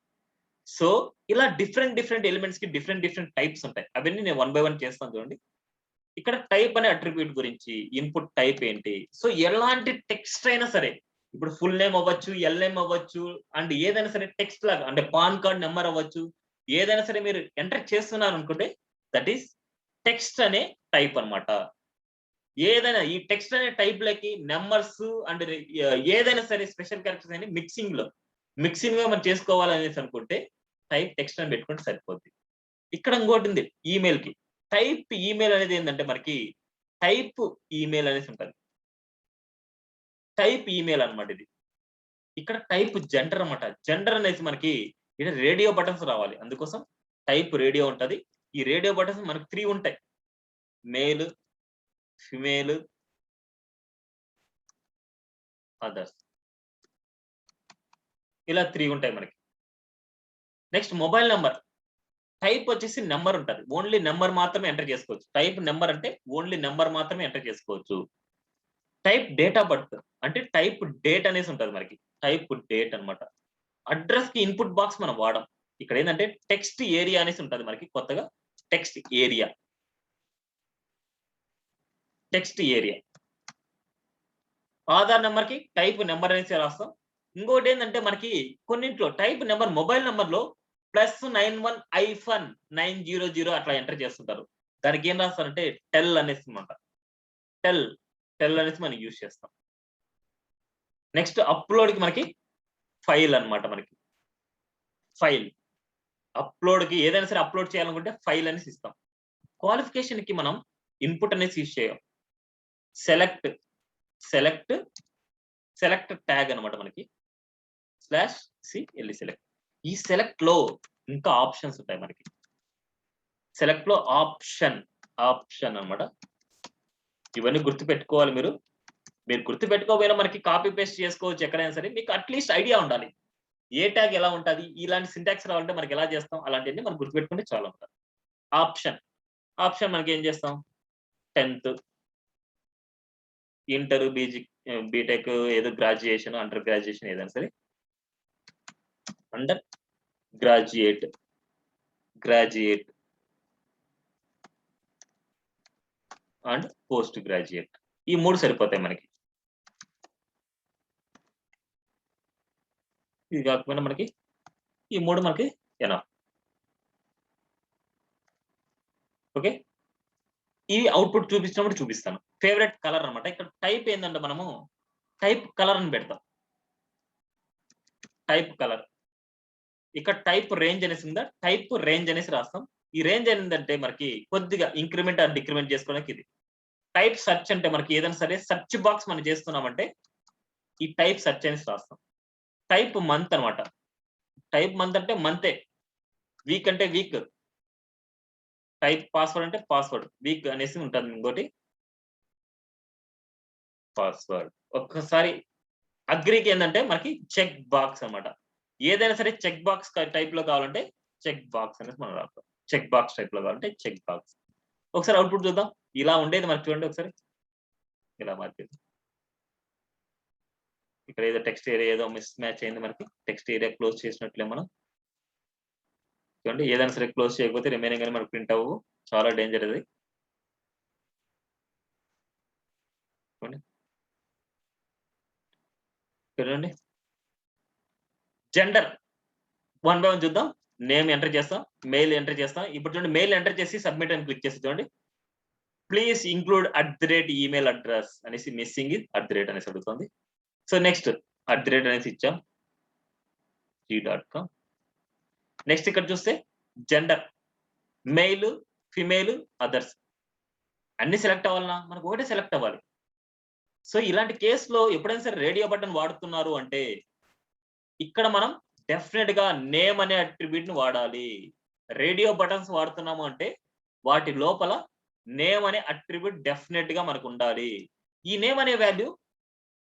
సో ఇలా డిఫరెంట్ ఎలిమెంట్స్ కి డిఫరెంట్ టైప్స్ ఉంటాయి. అవన్నీ నేను వన్ బై వన్ చేస్తాను చూడండి. ఇక్కడ టైప్ అనే అట్రిబ్యూట్ గురించి ఇన్పుట్ టైప్ ఏంటి? సో ఎలాంటి టెక్స్ట్ అయినా సరే ఇప్పుడు ఫుల్ నేమ్ అవ్వచ్చు, ఎల్ఎం అవ్వచ్చు, అండ్ ఏదైనా సరే టెక్స్ట్ లాగా అంటే పాన్ కార్డ్ నెంబర్ అవ్వచ్చు, ఏదైనా సరే మీరు ఎంటర్ చేస్తున్నారు అనుకుంటే దట్ ఈస్ టెక్స్ట్ అనే టైప్ అన్నమాట. ఏదైనా ఈ టెక్స్ట్ అనే టైప్ లకి నెంబర్స్ అండ్ ఏదైనా సరే స్పెషల్ క్యారెక్టర్స్ అని మిక్సింగ్ గా మనం చేసుకోవాలనేసి అనుకుంటే టైప్ టెక్స్ట్ అని పెట్టుకుంటే సరిపోద్ది. ఇక్కడ ఇంకోటి ఉంది ఈమెయిల్ కి. టైప్ ఈమెయిల్ అనేది ఏంటంటే మనకి టైప్ ఈమెయిల్ అనేసి ఉంటుంది. టైప్ ఈమెయిల్ అన్నమాట ఇది. ఇక్కడ టైప్ జెండర్ అన్నమాట. జెండర్ అనేసి మనకి ఇక్కడ రేడియో బటన్స్ రావాలి. అందుకోసం టైప్ రేడియో ఉంటది. ఈ రేడియో బటన్స్ మనకు 3 ఉంటాయి. Male, female, others. ఇలా 3 ఉంటాయి మనకి. Next mobile number. టైప్ వచ్చేసి నెంబర్ ఉంటది. ఓన్లీ నెంబర్ మాత్రమే ఎంటర్ చేసుకోవచ్చు. టైప్ నెంబర్ అంటే ఓన్లీ నెంబర్ మాత్రమే ఎంటర్ చేసుకోవచ్చు. టైప్ డేట్ ఆఫ్ బర్త్ అంటే టైప్ డేట్ అనేసి ఉంటది మనకి. టైప్ డేట్ అన్నమాట. అడ్రస్ కి ఇన్పుట్ బాక్స్ మనం వాడం. ఇక్కడ ఏంటంటే టెక్స్ట్ ఏరియా అనేసి ఉంటది మనకి కొత్తగా. Text area. Text area. Aadhaar number కి టైప్ నెంబర్ అనేసి రాస్తాం. ఇంకోటి ఏంటంటే మనకి కొన్నింట్లో టైప్ నెంబర్ మొబైల్ నెంబర్ లో +91-900 అట్లా ఎంటర్ చేస్తుంటారు. దానికి ఏం రాస్తారంటే టెల్ అనేసి అన్నమాట. టెల్ అనేసి మనం యూజ్ చేస్తాం. నెక్స్ట్ అప్లోడ్ కి మనకి ఫైల్ అన్నమాట మనకి. ఫైల్. అప్లోడ్ కి ఏదైనా సరే అప్లోడ్ చేయాలనుకుంటే ఫైల్ అనేసి ఇస్తాం. క్వాలిఫికేషన్ కి మనం ఇన్పుట్ అనేసి యూజ్ చేయం. సెలెక్ట్ ట్యాగ్ అన్నమాట మనకి. /CLE select. ఈ సెలెక్ట్ లో ఇంకా ఆప్షన్స్ ఉంటాయి మనకి. సెలెక్ట్ లో ఆప్షన్ అన్నమాట. ఇవన్నీ గుర్తుపెట్టుకోవాలి మీరు. మీరు గుర్తుపెట్టుకోకపోయినా మనకి కాపీ పేస్ట్ చేసుకోవచ్చు ఎక్కడైనా సరే. మీకు అట్లీస్ట్ ఐడియా ఉండాలి. ఏ ట్యాగ్ ఎలా ఉంటది, ఇలాంటి సింటాక్స్ రావాలంటే మనకి ఎలా చేస్తాం అలాంటివన్నీ మనం గుర్తుపెట్టుకుంటే చాలా ఉంటుంది. ఆప్షన్ మనకి ఏం చేస్తాం 10th, ఇంటర్, బీటెక్, ఏదో గ్రాడ్యుయేషన్, అండర్ గ్రాడ్యుయేషన్ ఏదైనా సరే. Under graduate and post graduate. ఈ 3 సరిపోతాయి మనకి. ఇది కాకపోయినా మనకి ఈ 3 మనకి ఎనఫ్. ఓకే. ఈ అవుట్పుట్ చూపించినప్పుడు చూపిస్తాను. ఫేవరెట్ కలర్ అన్నమాట. ఇక్కడ టైప్ ఏంటంటే మనము టైప్ కలర్ అని పెడతాం. Type colour. ఇక్కడ టైప్ రేంజ్ అనేసి ఉందా, టైప్ రేంజ్ అనేసి రాస్తాం. ఈ రేంజ్ ఏంటంటే మనకి కొద్దిగా ఇంక్రిమెంట్ ఆర్ డిక్రిమెంట్ చేసుకోవడానికి ఇది. టైప్ సెర్చ్ అంటే మనకి ఏదైనా సరే సెర్చ్ బాక్స్ మనం చేస్తున్నామంటే ఈ టైప్ సెర్చ్ అనేసి రాస్తాం. టైప్ మంత్ అన్నమాట. టైప్ మంత్ అంటే మంతే. వీక్ అంటే వీక్. టైప్ పాస్వర్డ్ అంటే పాస్వర్డ్. వీక్ అనేసి ఉంటుంది ఇంకోటి. పాస్వర్డ్. ఒక్కసారి అగ్రీకి ఏంటంటే మనకి చెక్ బాక్స్ అన్నమాట. ఏదైనా సరే చెక్ బాక్స్ టైప్ లో కావాలంటే చెక్ బాక్స్ అనేసి మనం రాస్తాం. చెక్ బాక్స్ టైప్ లో కావాలంటే చెక్ బాక్స్. ఒకసారి అవుట్పుట్ చూద్దాం. ఇలా ఉండేది మనకి చూడండి ఒకసారి. ఇలా మారిపోయింది. ఇక్కడ ఏదో టెక్స్ట్ ఏరియా ఏదో మిస్ మ్యాచ్ అయింది మనకి. టెక్స్ట్ ఏరియా క్లోజ్ చేసినట్లే మనం. చూడండి ఏదైనా సరే క్లోజ్ చేయకపోతే రిమైనింగ్ అని మనకు ప్రింట్ అవ్వవు. చాలా డేంజర్ అది. చూడండి జెండర్ 1 by 1 చూద్దాం. నేమ్ ఎంటర్ చేస్తాం, మెయిల్ ఎంటర్ చేస్తాం. ఇప్పుడు చూడండి మెయిల్ ఎంటర్ చేసి సబ్మిట్ అని క్లిక్ చేసి చూడండి. ప్లీజ్ ఇంక్లూడ్ @ఈమెయిల్ అడ్రస్ అనేసి మిస్సింగ్ @ అనేసి అడుగుతుంది. సో నెక్స్ట్ @ అనేసి ఇచ్చాం. g.com. నెక్స్ట్ ఇక్కడ చూస్తే జెండర్ మెయిల్, ఫిమేల్, అదర్స్ అన్ని సెలెక్ట్ అవ్వాలన్నా మనకు ఒకటే సెలెక్ట్ అవ్వాలి. సో ఇలాంటి కేసులో ఎప్పుడైనా సరే రేడియో బటన్ వాడుతున్నారు అంటే ఇక్కడ మనం డెఫినెట్ గా నేమ్ అనే అట్రిబ్యూట్ ని వాడాలి. రేడియో బటన్స్ వాడుతున్నాము అంటే వాటి లోపల నేమ్ అనే అట్రిబ్యూట్ డెఫినెట్ గా మనకు ఉండాలి. ఈ నేమ్ అనే వాల్యూ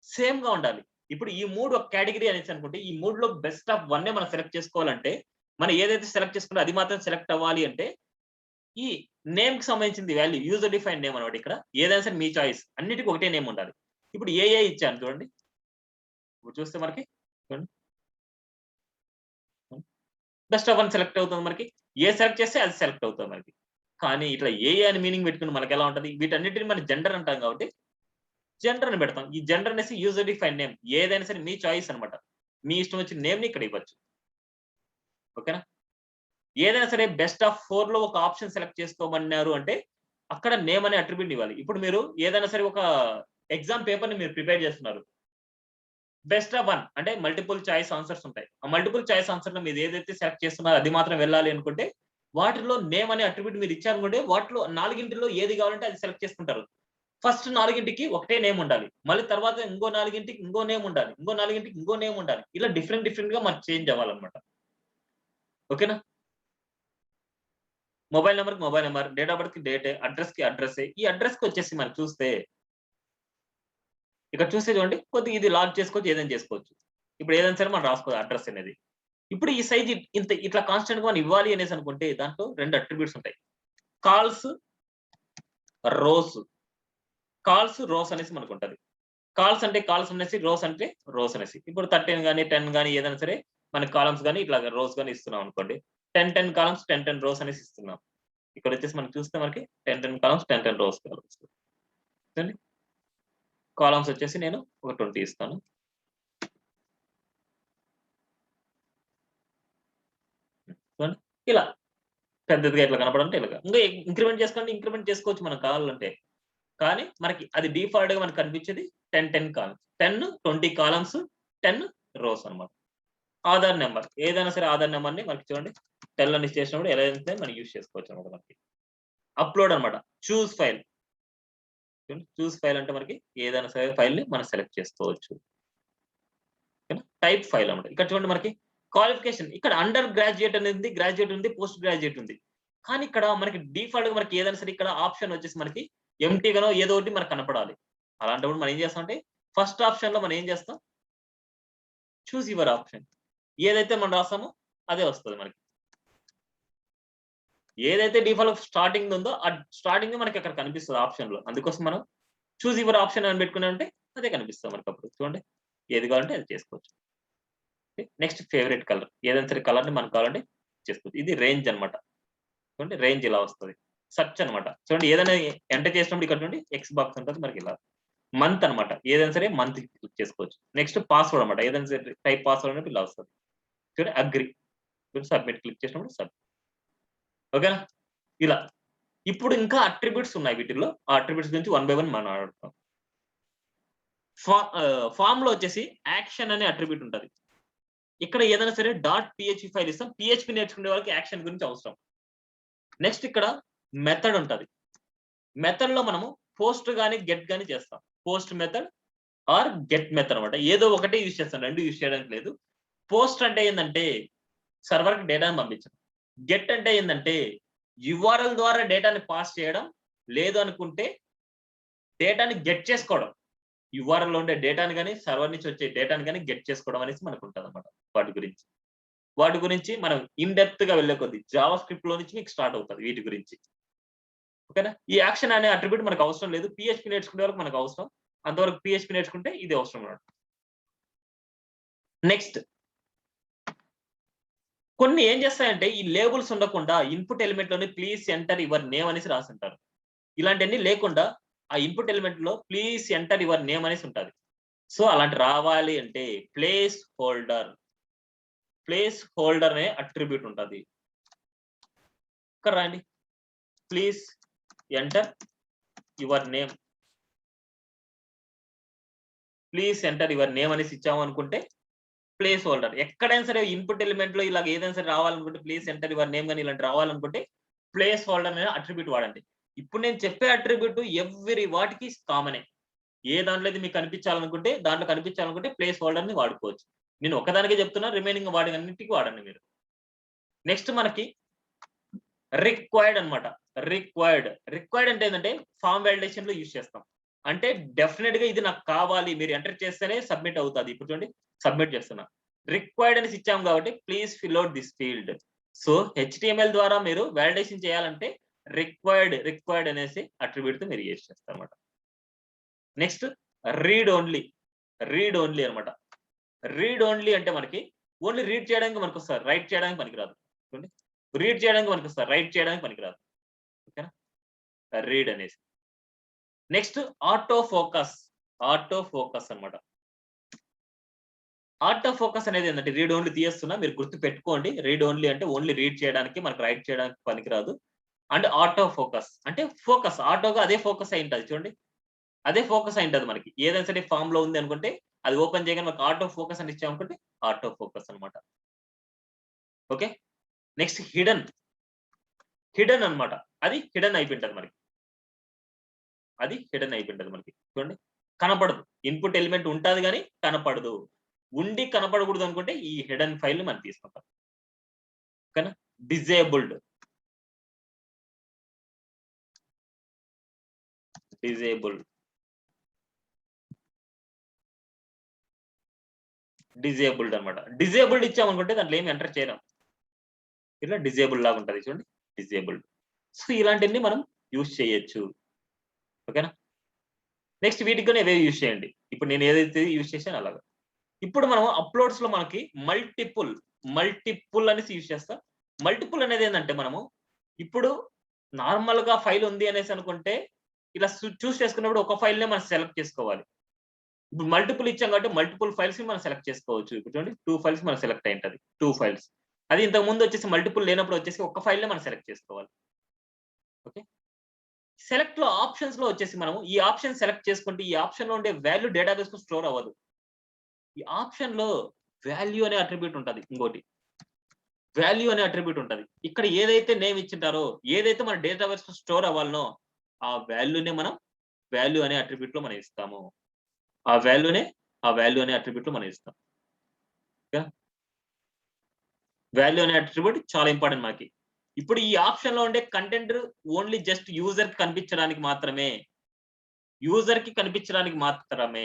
సేమ్ గా ఉండాలి. ఇప్పుడు ఈ 3 ఒక కేటగిరీ అనేసి అనుకుంటే ఈ 3లో బెస్ట్ ఆఫ్ 1 మనం సెలెక్ట్ చేసుకోవాలంటే మనం ఏదైతే సెలెక్ట్ చేసుకుంటే అది మాత్రం సెలెక్ట్ అవ్వాలి అంటే ఈ నేమ్ కి సంబంధించింది వాల్యూ యూజర్ డిఫైన్ నేమ్ అన్నమాట. ఇక్కడ ఏదైనా సరే మీ చాయిస్, అన్నిటికీ ఒకటే నేమ్ ఉండాలి. ఇప్పుడు ఏఐ ఇచ్చాను చూడండి. ఇప్పుడు చూస్తే మనకి చూడండి బెస్ట్ ఆఫ్ 1 సెలెక్ట్ అవుతుంది మనకి. ఏ సెలెక్ట్ చేస్తే అది సెలెక్ట్ అవుతుంది మనకి. కానీ ఇట్లా ఏఐ అని మీనింగ్ పెట్టుకుని మనకి ఎలా ఉంటుంది, వీటన్నిటిని మనం జెండర్ అంటాం కాబట్టి జెండర్ అని పెడతాం. ఈ జెండర్ అనేసి యూజర్ డిఫైన్ నేమ్ ఏదైనా సరే మీ చాయిస్ అనమాట. మీ ఇష్టం వచ్చిన నేమ్‌ని ఇక్కడ ఇవ్వచ్చు. ఓకేనా? ఏదైనా సరే బెస్ట్ ఆఫ్ 4లో ఒక ఆప్షన్ సెలెక్ట్ చేసుకోమన్నారు అంటే అక్కడ నేమ్ అనే అట్రిబ్యూట్ ఇవ్వాలి. ఇప్పుడు మీరు ఏదైనా సరే ఒక ఎగ్జామ్ పేపర్‌ని మీరు ప్రిపేర్ చేస్తున్నారు. బెస్ట్ ఆఫ్ 1 అంటే మల్టిపుల్ చాయిస్ ఆన్సర్స్ ఉంటాయి. ఆ మల్టిపుల్ చాయిస్ ఆన్సర్‌లో మీరు ఏదైతే సెలెక్ట్ చేస్తున్నారో అది మాత్రం వెళ్ళాలి అనుకుంటే వాటిలో నేమ్ అనే అట్రిబ్యూట్ మీరు ఇచ్చారనుకోండి వాటిలో 4 ఏది కావాలంటే అది సెలెక్ట్ చేసుకుంటారు. ఫస్ట్ 4కి ఒకటే నేమ్ ఉండాలి. మళ్ళీ తర్వాత ఇంకో 4కి ఇంకో నేమ్ ఉండాలి. ఇంకో 4కి ఇంకో నేమ్ ఉండాలి. ఇలా డిఫరెంట్‌గా మనకు చేంజ్ అవ్వాలన్నమాట. ఓకేనా? మొబైల్ నంబర్‌కి మొబైల్ నంబర్, డేట్ ఆఫ్ బర్త్‌కి డేటే, అడ్రెస్‌కి అడ్రెస్సే. ఈ అడ్రెస్‌కి వచ్చేసి మనకు చూస్తే ఇక్కడ చూస్తే చూడండి కొద్దిగా ఇది లాక్ చేసుకోవచ్చు, ఏదైనా చేసుకోవచ్చు. ఇప్పుడు ఏదైనా సరే మనం రాసుకోవాలి అడ్రెస్ అనేది. ఇప్పుడు ఈ సైజ్ ఇంత ఇట్లా కాన్స్టెంట్‌గా మనం ఇవ్వాలి అనేసి అనుకుంటే దాంట్లో 2 అట్రిబ్యూట్స్ ఉంటాయి. Calls, rose. కాల్స్, రోస్ అనేసి మనకుంటది. కాల్స్ అంటే కాల్స్ అనేసి, రోస్ అంటే రోస్ అనేసి. ఇప్పుడు 13 గాని, 10 గాని ఏదైనా సరే మనకి కాలమ్స్ గాని ఇట్లా రోస్ గాని ఇస్తున్నాం అనుకోండి. 10 కాలమ్స్, 10 రోస్ అనేసి ఇస్తున్నాం. ఇక్కడొచ్చేసి మనం చూస్తే మనకి 10 కాలమ్స్, 10 రోస్ చూడండి. కాలమ్స్ వచ్చేసి నేను ఒక 20 ఇస్తాను. చూడండి. ఇలా పెద్దదిగా ఇట్లా కనపడాలంటే ఇలాగా. ఇంకా ఇంక్రిమెంట్ ఇంక్రిమెంట్ చేసుకోవచ్చు మనకు కావాలంటే. కానీ మనకి అది డిఫాల్ట్‌గా మనకు కనిపించేది 10 కాలమ్స్. 10, 20 కాలమ్స్, 10 రోస్ అన్నమాట. ఆధార్ నంబర్ ఏదైనా సరే ఆధార్ నంబర్‌ని మనకి చూడండి టెల్ అని చేసినప్పుడు ఎలా అయితే మనం యూజ్ చేసుకోవచ్చు అన్నమాట మనకి. అప్‌లోడ్ అన్నమాట. చూస్ ఫైల్. చూస్ ఫైల్ అంటే మనకి ఏదైనా సరే ఫైల్‌ని మనం సెలెక్ట్ చేసుకోవచ్చు. ఓకేనా? టైప్ ఫైల్ అన్నమాట. ఇక్కడ చూడండి మనకి క్వాలిఫికేషన్ ఇక్కడ అండర్ గ్రాడ్యుయేట్ అనేది ఉంది, గ్రాడ్యుయేట్ ఉంది, పోస్ట్ గ్రాడ్యుయేట్ ఉంది. కానీ ఇక్కడ మనకి డిఫాల్ట్‌గా మనకి ఏదైనా సరే ఇక్కడ ఆప్షన్ వచ్చేసి మనకి ఎంప్టీగానో ఏదో ఒకటి మనకు కనపడాలి. అలాంటప్పుడు మనం ఏం చేస్తామంటే ఫస్ట్ ఆప్షన్‌లో మనం ఏం చేస్తాం? Choose your option. ఏదైతే మనం రాసామో అదే వస్తది మనకి. ఏదైతే డిఫాల్ట్ స్టార్టింగ్ ఉందో ఆ స్టార్టింగ్ మనకి అక్కడ కనిపిస్తది ఆప్షన్‌లో. అందుకోసం మనం చూస్ యువర్ ఆప్షన్ అని పెట్టుకున్నామంటే అదే కనిపిస్తది మనకప్పుడు. చూడండి. ఏది కావాలంటే అది చేసుకోవచ్చు. Next favourite colour. ఏదైనా సరే కలర్‌ని మనకు కావాలంటే చేసుకోవచ్చు. ఇది రేంజ్ అన్నమాట. చూడండి రేంజ్ ఇలా వస్తది. సెర్చ్ అన్నమాట. చూడండి ఏదైనా ఎంటర్ చేసినప్పుడు ఇక్కడ చూడండి ఎక్స్ బాక్స్ ఉంటది మనకి ఇలా. మంత్ అన్నమాట. ఏదైనా సరే మంత్ క్లిక్ చేసుకోవచ్చు. నెక్స్ట్ పాస్వర్డ్ అన్నమాట. ఏదైనా సరే టైప్ పాస్వర్డ్ అనేది ఇలా వస్తది. చూడండి అగ్రీ. సబ్మిట్ క్లిక్ చేసినప్పుడు సబ్మిట్. ఓకేనా? ఇలా. ఇప్పుడు ఇంకా అట్రిబ్యూట్స్ ఉన్నాయి వీటిల్లో. ఆ అట్రిబ్యూట్స్ గురించి వన్ బై వన్ మనం ఆడుతాం. ఫార్మ్‌లో వచ్చేసి యాక్షన్ అనే అట్రిబ్యూట్ ఉంటది. ఇక్కడ ఏదైనా సరే డాట్ పీహెచ్‌పీ ఫైల్ ఇస్తాం. పీహెచ్‌పీ నేర్చుకునే వాళ్ళకి యాక్షన్ గురించి అవసరం. నెక్స్ట్ ఇక్కడ మెథడ్ ఉంటది. మెథడ్‌లో మనము పోస్ట్ గాని, గెట్ గాని చేస్తాం. Post method or get method అన్నమాట. ఏదో ఒకటే యూజ్ చేస్తాం. 2 యూజ్ చేయడానికి లేదు. పోస్ట్ అంటే ఏందంటే సర్వర్‌కి డేటాను పంపించడం. గెట్ అంటే ఏందంటే యూఆర్ఎల్ ద్వారా డేటాని పాస్ చేయడం. లేదు అనుకుంటే డేటాని గెట్ చేసుకోవడం. యూఆర్ఎల్‌లో ఉండే డేటాని గాని, సర్వర్ నుంచి వచ్చే డేటాని గాని గెట్ చేసుకోవడం అనేసి మనకుంటదన్నమాట వాటి గురించి. వాటి గురించి మనం ఇన్ డెప్త్‌గా వెళ్ళే కొద్దీ జావా స్క్రిప్ట్‌లో నుంచి మీకు స్టార్ట్ అవుతది వీటి గురించి. ఓకేనా? ఈ యాక్షన్ అనే అట్రిబ్యూట్ మనకు అవసరం లేదు. పీహెచ్‌పీ నేర్చుకునే వరకు మనకు అవసరం. అంతవరకు పీహెచ్‌పీ నేర్చుకుంటే ఇది అవసరం అన్నమాట. నెక్స్ట్ కొన్ని ఏం చేస్తాయంటే ఈ లేబుల్స్ ఉండకుండా ఇన్‌పుట్ ఎలిమెంట్‌లోని ప్లీజ్ ఎంటర్ యువర్ నేమ్ అనేసి రాసుంటారు. ఇలాంటియన్నీ లేకుండా ఆ ఇన్‌పుట్ ఎలిమెంట్‌లో ప్లీజ్ ఎంటర్ యువర్ నేమ్ అనేసి ఉంటది. సో, అలాంటి రావాలి అంటే ప్లేస్ హోల్డర్ అనే అట్రిబ్యూట్ ఉంటది. ఇక్కడ రాయండి. Please enter your name. Please enter your name అనేసి ఇచ్చామనుకుంటే ప్లేస్ హోల్డర్. ఎక్కడైనా సరే ఇన్‌పుట్ ఎలిమెంట్‌లో ఇలాగ ఏదైనా సరే రావాలనుకుంటే ప్లీజ్ ఎంటర్ యువర్ నేమ్ గాని ఇలాంటి రావాలనుకుంటే ప్లేస్ హోల్డర్ అనే అట్రిబ్యూట్ వాడండి. ఇప్పుడు నేను చెప్పే అట్రిబ్యూట్ ఎవ్రి వాటికి కామనే. ఏ దాంట్లో అయితే మీకు కనిపించాలనుకుంటే ప్లేస్ హోల్డర్‌ని వాడుకోవచ్చు. నేను ఒక్కదానికే చెప్తున్నా. రిమైనింగ్ వాటినన్నిటికి వాడండి మీరు. నెక్స్ట్ మనకి రిక్వైర్డ్ అన్నమాట. రిక్వైర్డ్ అంటే ఏందంటే ఫార్మ్ వాలిడేషన్‌లో యూజ్ చేస్తాం. అంటే డెఫినిట్‌గా ఇది నాకు కావాలి. మీరు ఎంటర్ చేస్తేనే సబ్మిట్ అవుతది. ఇప్పుడు చూడండి సబ్మిట్ చేస్తున్నా. రిక్వైర్డ్ అనేసి ఇచ్చాం కాబట్టి please fill out this field. So, HTML ద్వారా మీరు వాలిడేషన్ చేయాలంటే రిక్వైర్డ్ అనేసి అట్రిబ్యూట్‌తో మీరు యూజ్ చేస్తారన్నమాట. Next read only. అన్నమాట. రీడ్ ఓన్లీ అంటే మనకి ఓన్లీ రీడ్ చేయడానికి మనకొస్తది. రైట్ చేయడానికి పనికిరాదు. చూడండి. రీడ్ చేయడానికి పనికొస్తది. రైట్ చేయడానికి పనికిరాదు. ఓకేనా? రీడ్ అనేసి. Next auto focus. Auto focus అన్నమాట. ఆటో ఫోకస్ అనేది ఏంటంటే రీడ్ ఓన్లీ తీయేస్తున్నా, మీరు గుర్తు పెట్టుకోండి. రీడ్ ఓన్లీ అంటే ఓన్లీ రీడ్ చేయడానికి, మనకు రైట్ చేయడానికి పనికిరాదు. అండ్ ఆటో ఫోకస్ అంటే ఫోకస్ ఆటోగా అదే ఫోకస్ అయి ఉంటది చూడండి. అదే ఫోకస్ అయి ఉంటది మనకి. ఏదైనా సరే ఫార్మ్ లో ఉంది అనుకుంటే అది ఓపెన్ చేయగానే మనకు ఆటో ఫోకస్ అని ఇచ్చామనుకుంటే ఆటో ఫోకస్ అన్నమాట. ఓకే. Next hidden. హిడెన్ అన్నమాట. అది హిడెన్ అయిపోయింటది మనకి. అది హిడెన్ అయిపోయింటది మనకి. చూడండి. కనపడదు. ఇన్‌పుట్ ఎలిమెంట్ ఉంటది గానీ కనపడదు. ఉండి కనపడకూడదు అనుకుంటే ఈ హిడెన్ ఫైల్‌ని మనం తీసుకుంటాం. ఓకేనా? డిజేబుల్డ్. డిజేబుల్డ్. డిజేబుల్డ్ అన్నమాట. డిజేబుల్డ్ ఇచ్చామనుకుంటే దాంట్లో ఏమి ఎంటర్ చేయలేం. ఇట్లా డిజేబుల్డ్ లాగా ఉంటది చూడండి. డిజేబుల్డ్. సో, ఇలాంటియన్ని మనం యూజ్ చేయొచ్చు. ఓకేనా? నెక్స్ట్ వీటికి గాని ఇవే యూజ్ చేయండి. ఇప్పుడు నేను ఏదైతే యూజ్ చేశానో అలాగా. ఇప్పుడు మనం అప్‌లోడ్స్‌లో మనకి మల్టిపుల్ అనేసి యూజ్ చేస్తాం. మల్టిపుల్ అనేది ఏందంటే మనము ఇప్పుడు నార్మల్‌గా ఫైల్ ఉంది అనేసి అనుకుంటే ఇలా చూస్ చేసుకున్నప్పుడు ఒక ఫైల్‌నే మనం సెలెక్ట్ చేసుకోవాలి. ఇప్పుడు మల్టిపుల్ ఇచ్చాం కాబట్టి మల్టిపుల్ ఫైల్స్‌ని మనం సెలెక్ట్ చేసుకోవచ్చు. ఇప్పుడు చూడండి 2 ఫైల్స్ మనకు సెలెక్ట్ అయ్యుంటది. 2 ఫైల్స్. అది ఇంతకు ముందు వచ్చేసి మల్టిపుల్ లేనప్పుడు వచ్చేసి ఒక ఫైల్‌నే మనం సెలెక్ట్ చేసుకోవాలి. ఓకే. సెలెక్ట్‌లో ఆప్షన్స్‌లో వచ్చేసి మనము ఈ ఆప్షన్ సెలెక్ట్ చేసుకుంటే ఈ ఆప్షన్‌లో ఉండే వాల్యూ డేటాబేస్‌లో స్టోర్ అవ్వదు. ఈ ఆప్షన్‌లో వాల్యూ అనే అట్రిబ్యూట్ ఉంటది ఇంకోటి. వాల్యూ అనే అట్రిబ్యూట్ ఉంటది. ఇక్కడ ఏదైతే నేమ్ ఇచ్చింటారో, ఏదైతే మన డేటాబేస్‌లో స్టోర్ అవ్వాలనో ఆ వాల్యూనే మనం వాల్యూ అనే అట్రిబ్యూట్‌లో మనం ఇస్తాము. ఆ వాల్యూనే ఆ వాల్యూ అనే అట్రిబ్యూట్‌లో మనం ఇస్తాం. ఓకే. వాల్యూ అనే అట్రిబ్యూట్ చాలా ఇంపార్టెంట్ మనకి. ఇప్పుడు ఈ ఆప్షన్‌లో ఉండే కంటెంట్ ఓన్లీ జస్ట్ యూజర్‌కి కనిపించడానికి మాత్రమే. యూజర్‌కి కనిపించడానికి మాత్రమే.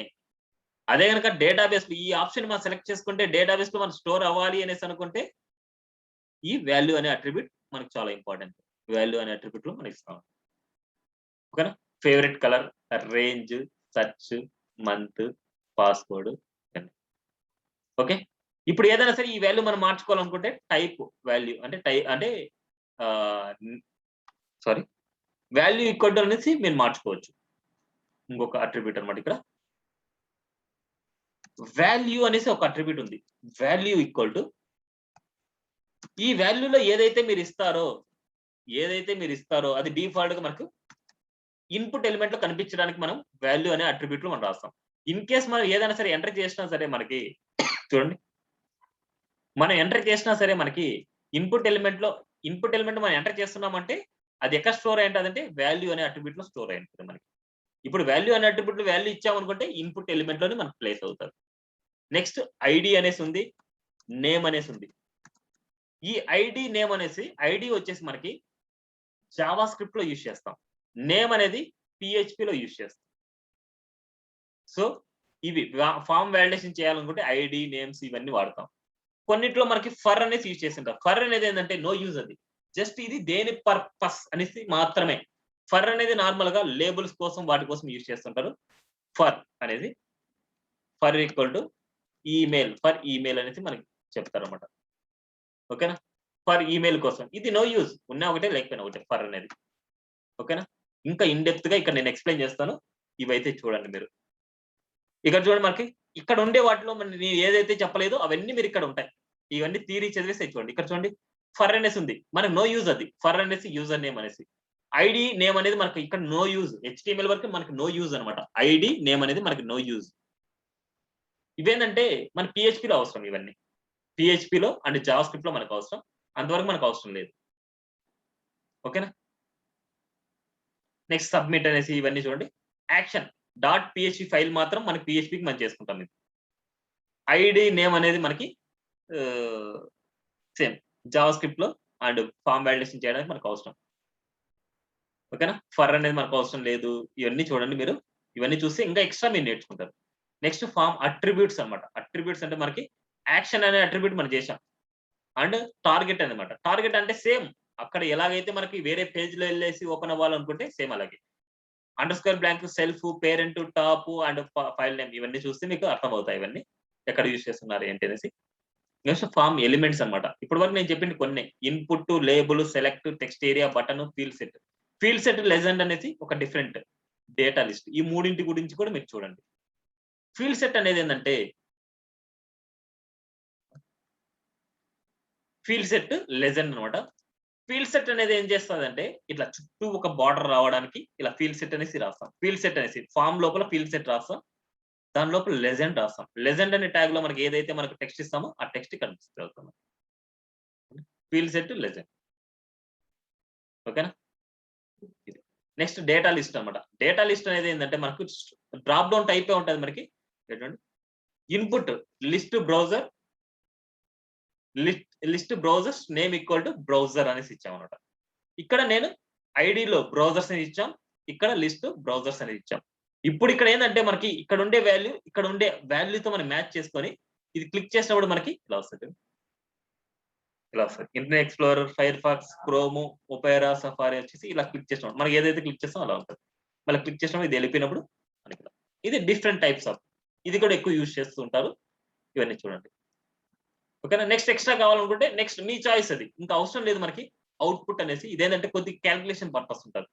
అదే గనక డేటాబేస్‌లో ఈ ఆప్షన్ మనం సెలెక్ట్ చేసుకుంటే డేటాబేస్‌లో మనం స్టోర్ అవ్వాలి అనేసి అనుకుంటే ఈ వాల్యూ అనే అట్రిబ్యూట్ మనకు చాలా ఇంపార్టెంట్. వాల్యూ అనే అట్రిబ్యూట్‌లో మనం ఇస్తాం. ఓకేనా? Favourite colour, range, search, month, password ఇవన్నీ. ఓకే. ఇప్పుడు ఏదైనా సరే ఈ వాల్యూ మనం మార్చుకోవాలనుకుంటే టైప్ వాల్యూ అంటే అంటే ఆహ్, సారీ వాల్యూ ఈక్వల్ టు అనేసి మీరు మార్చుకోవచ్చు. ఇంకొక అట్రిబ్యూట్ అన్నమాట ఇక్కడ. వాల్యూ అనేసి ఒక అట్రిబ్యూట్ ఉంది. వాల్యూ ఈక్వల్ టు ఈ వాల్యూలో ఏదైతే మీరిస్తారో అది డిఫాల్ట్‌గా మనకు ఇన్‌పుట్ ఎలిమెంట్‌లో కనిపించడానికి మనం వాల్యూ అనే అట్రిబ్యూట్‌లో మనం రాస్తాం. ఇన్ కేస్ మనం ఏదైనా సరే ఎంటర్ చేసినా సరే మనకి చూడండి. మనం ఎంటర్ చేసినా సరే మనకి ఇన్‌పుట్ ఎలిమెంట్‌లో ఇన్‌పుట్ ఎలిమెంట్ మనం ఎంటర్ చేస్తున్నామంటే అది ఎక్కడ స్టోర్ అయి ఉంటదంటే వాల్యూ అనే అట్రిబ్యూట్‌లో స్టోర్ అయి ఉంటది మనకి. ఇప్పుడు వాల్యూ అనే అట్రిబ్యూట్‌లో వాల్యూ ఇచ్చామనుకుంటే ఇన్‌పుట్ ఎలిమెంట్‌లోనే మనకు ప్లేస్ అవుతది. నెక్స్ట్ ఐడీ అనేసుంది. నేమ్ అనేసుంది. ఈ ఐడీ, నేమ్ అనేసి ఐడీ వచ్చేసి మనకి జావా స్క్రిప్ట్‌లో యూజ్ చేస్తాం. నేమ్ అనేది పీహెచ్‌పీలో యూజ్ చేస్తాం. సో, ఇవి ఫార్మ్ వాలిడేషన్ చేయాలనుకుంటే ఐడీ, నేమ్స్ ఇవన్నీ వాడతాం. కొన్నిట్లో మనకి ఫర్ అనేసి యూజ్ చేసింటారు. ఫర్ అనేది ఏందంటే నో యూజ్ అది. జస్ట్ ఇది దేని పర్పస్ అనేసి మాత్రమే. ఫర్ అనేది నార్మల్‌గా లేబుల్స్ కోసం వాటి కోసం యూజ్ చేస్తుంటారు. ఫర్ అనేది for equal to for email అనేసి మనకి చెప్తారన్నమాట. ఓకేనా? ఫర్ ఈమెయిల్ కోసం. ఇది నో యూజ్. ఉన్నా ఒకటే లేకపోయినా ఒకటే ఫర్ అనేది. ఓకేనా? ఇంకా ఇన్ డెప్త్‌గా ఇక్కడ నేను ఎక్స్‌ప్లెయిన్ చేస్తాను. ఇవైతే చూడండి మీరు. ఇక్కడ చూడండి మనకి ఇక్కడ ఉండే వాటిలో నేను ఏదైతే చెప్పలేదో అవన్నీ మీరు ఇక్కడ ఉంటాయి. ఇవన్నీ థియరీ చదివేసి చూడండి. ఇక్కడ చూడండి ఫర్ అనేసి ఉంది. మనకు నో యూజ్ అది. ఫర్ అనేసి యూజర్ నేమ్ అనేసి. ఐడీ నేమ్ అనేది మనకు ఇక్కడ నో యూజ్. హెచ్‌టీఎంఎల్ వరకు మనకు నో యూజ్ అన్నమాట. ఐడీ నేమ్ అనేది మనకు నో యూజ్. ఇవేందంటే మన పీహెచ్‌పీలో అవసరం ఇవన్నీ. పీహెచ్‌పీలో అండ్ జావా స్క్రిప్ట్‌లో మనకు అవసరం. అంతవరకు మనకు అవసరం లేదు. ఓకేనా? నెక్స్ట్ సబ్మిట్ అనేసి ఇవన్నీ చూడండి. యాక్షన్ డాట్ పీహెచ్‌పీ ఫైల్ మాత్రం మనకి పీహెచ్‌పీకి మనం చేసుకుంటాం ఇది. ఐడీ నేమ్ అనేది మనకి ఆహ్, సేమ్ జావా స్క్రిప్ట్‌లో అండ్ ఫార్మ్ వాలిడేషన్ చేయడానికి మనకు అవసరం. ఓకేనా? ఫర్ అనేది మనకు అవసరం లేదు. ఇవన్నీ చూడండి మీరు. ఇవన్నీ చూస్తే ఇంకా ఎక్స్‌ట్రా మీరు నేర్చుకుంటారు. నెక్స్ట్ ఫార్మ్ అట్రిబ్యూట్స్ అన్నమాట. అట్రిబ్యూట్స్ అంటే మనకి యాక్షన్ అనే అట్రిబ్యూట్ మనం చేశాం. అండ్ టార్గెట్ అన్నమాట. టార్గెట్ అంటే సేమ్ అక్కడ ఎలాగైతే మనకి వేరే పేజ్‌లో ఎళ్ళేసి ఓపెన్ అవ్వాలనుకుంటే సేమ్ అలాగే. Underscore blank, self, parent, top and file name ఇవన్నీ చూస్తే మీకు అర్థమవుతాయి ఇవన్నీ. ఎక్కడ యూజ్ చేస్తున్నారు ఏంటి అనేసి. నెక్స్ట్ ఫార్మ్ ఎలిమెంట్స్ అన్నమాట. ఇప్పటి వరకు నేను చెప్పింది కొన్నే. Input, label, select, text area, button, field set. Field set, legend అనేసి ఒక డిఫరెంట్ డేటా లిస్ట్. ఈ మూడింటి గురించి కూడా మీరు చూడండి. ఫీల్డ్ సెట్ అనేది ఏంటంటే ఫీల్డ్ సెట్ లెజెండ్ అనమాట. ఫీల్డ్ సెట్ అనేది ఏం చేస్తదంటే ఇట్లా చుట్టూ ఒక బార్డర్ రావడానికి ఇలా ఫీల్డ్ సెట్ అనేసి రాస్తాం. ఫీల్డ్ సెట్ అనేసి ఫార్మ్ లోపల ఫీల్డ్ సెట్ రాస్తాం. దాని లోపల లెజెండ్ రాస్తాం. లెజెండ్ అనే ట్యాగ్ లో మనకి ఏదైతే మనకు టెక్స్ట్ ఇస్తామో ఆ టెక్స్ట్ కనిపిస్తుంది. Field set legend. ఓకేనా? నెక్స్ట్ డేటా లిస్ట్ అన్నమాట. డేటా లిస్ట్ అనేది ఏంటంటే మనకు డ్రాప్ డౌన్ టైప్ ఉంటది మనకి. చూడండి input list browser list browsers name equal to browser అనేసి ఇచ్చామన్నమాట. ఇక్కడ నేను ఐడిలో బ్రౌజర్స్ అని ఇచ్చాం. ఇక్కడ లిస్ట్ బ్రౌజర్స్ అనేది ఇచ్చాం. ఇప్పుడు ఇక్కడ ఏంటంటే మనకి ఇక్కడ ఉండే వాల్యూ ఇక్కడ ఉండే వాల్యూతో మనం మ్యాచ్ చేసుకొని ఇది క్లిక్ చేసినప్పుడు మనకి ఇలా వస్తుంది. ఇలా వస్తుంది. Internet Explorer, Firefox, Chrome, Opera, Safari వచ్చేసి ఇలా క్లిక్ చేసినప్పుడు మనకి ఏదైతే క్లిక్ చేస్తామో అలా ఉంటుంది. మళ్ళీ క్లిక్ చేసినప్పుడు ఇది వెళ్ళిపోయినప్పుడు మనకి ఇది డిఫరెంట్ టైప్స్ ఆఫ్ ఇది కూడా ఎక్కువ యూజ్ చేస్తూ ఉంటారు. ఇవన్నీ చూడండి. ఓకేనా? నెక్స్ట్ ఎక్స్ట్రా కావాలనుకుంటే నెక్స్ట్ మీ చాయిస్ అది. ఇంకా అవసరం లేదు మనకి. అవుట్పుట్ అనేసి ఇదేంటంటే కొద్దిగా క్యాలిక్యులేషన్ పర్పస్ ఉంటుంది.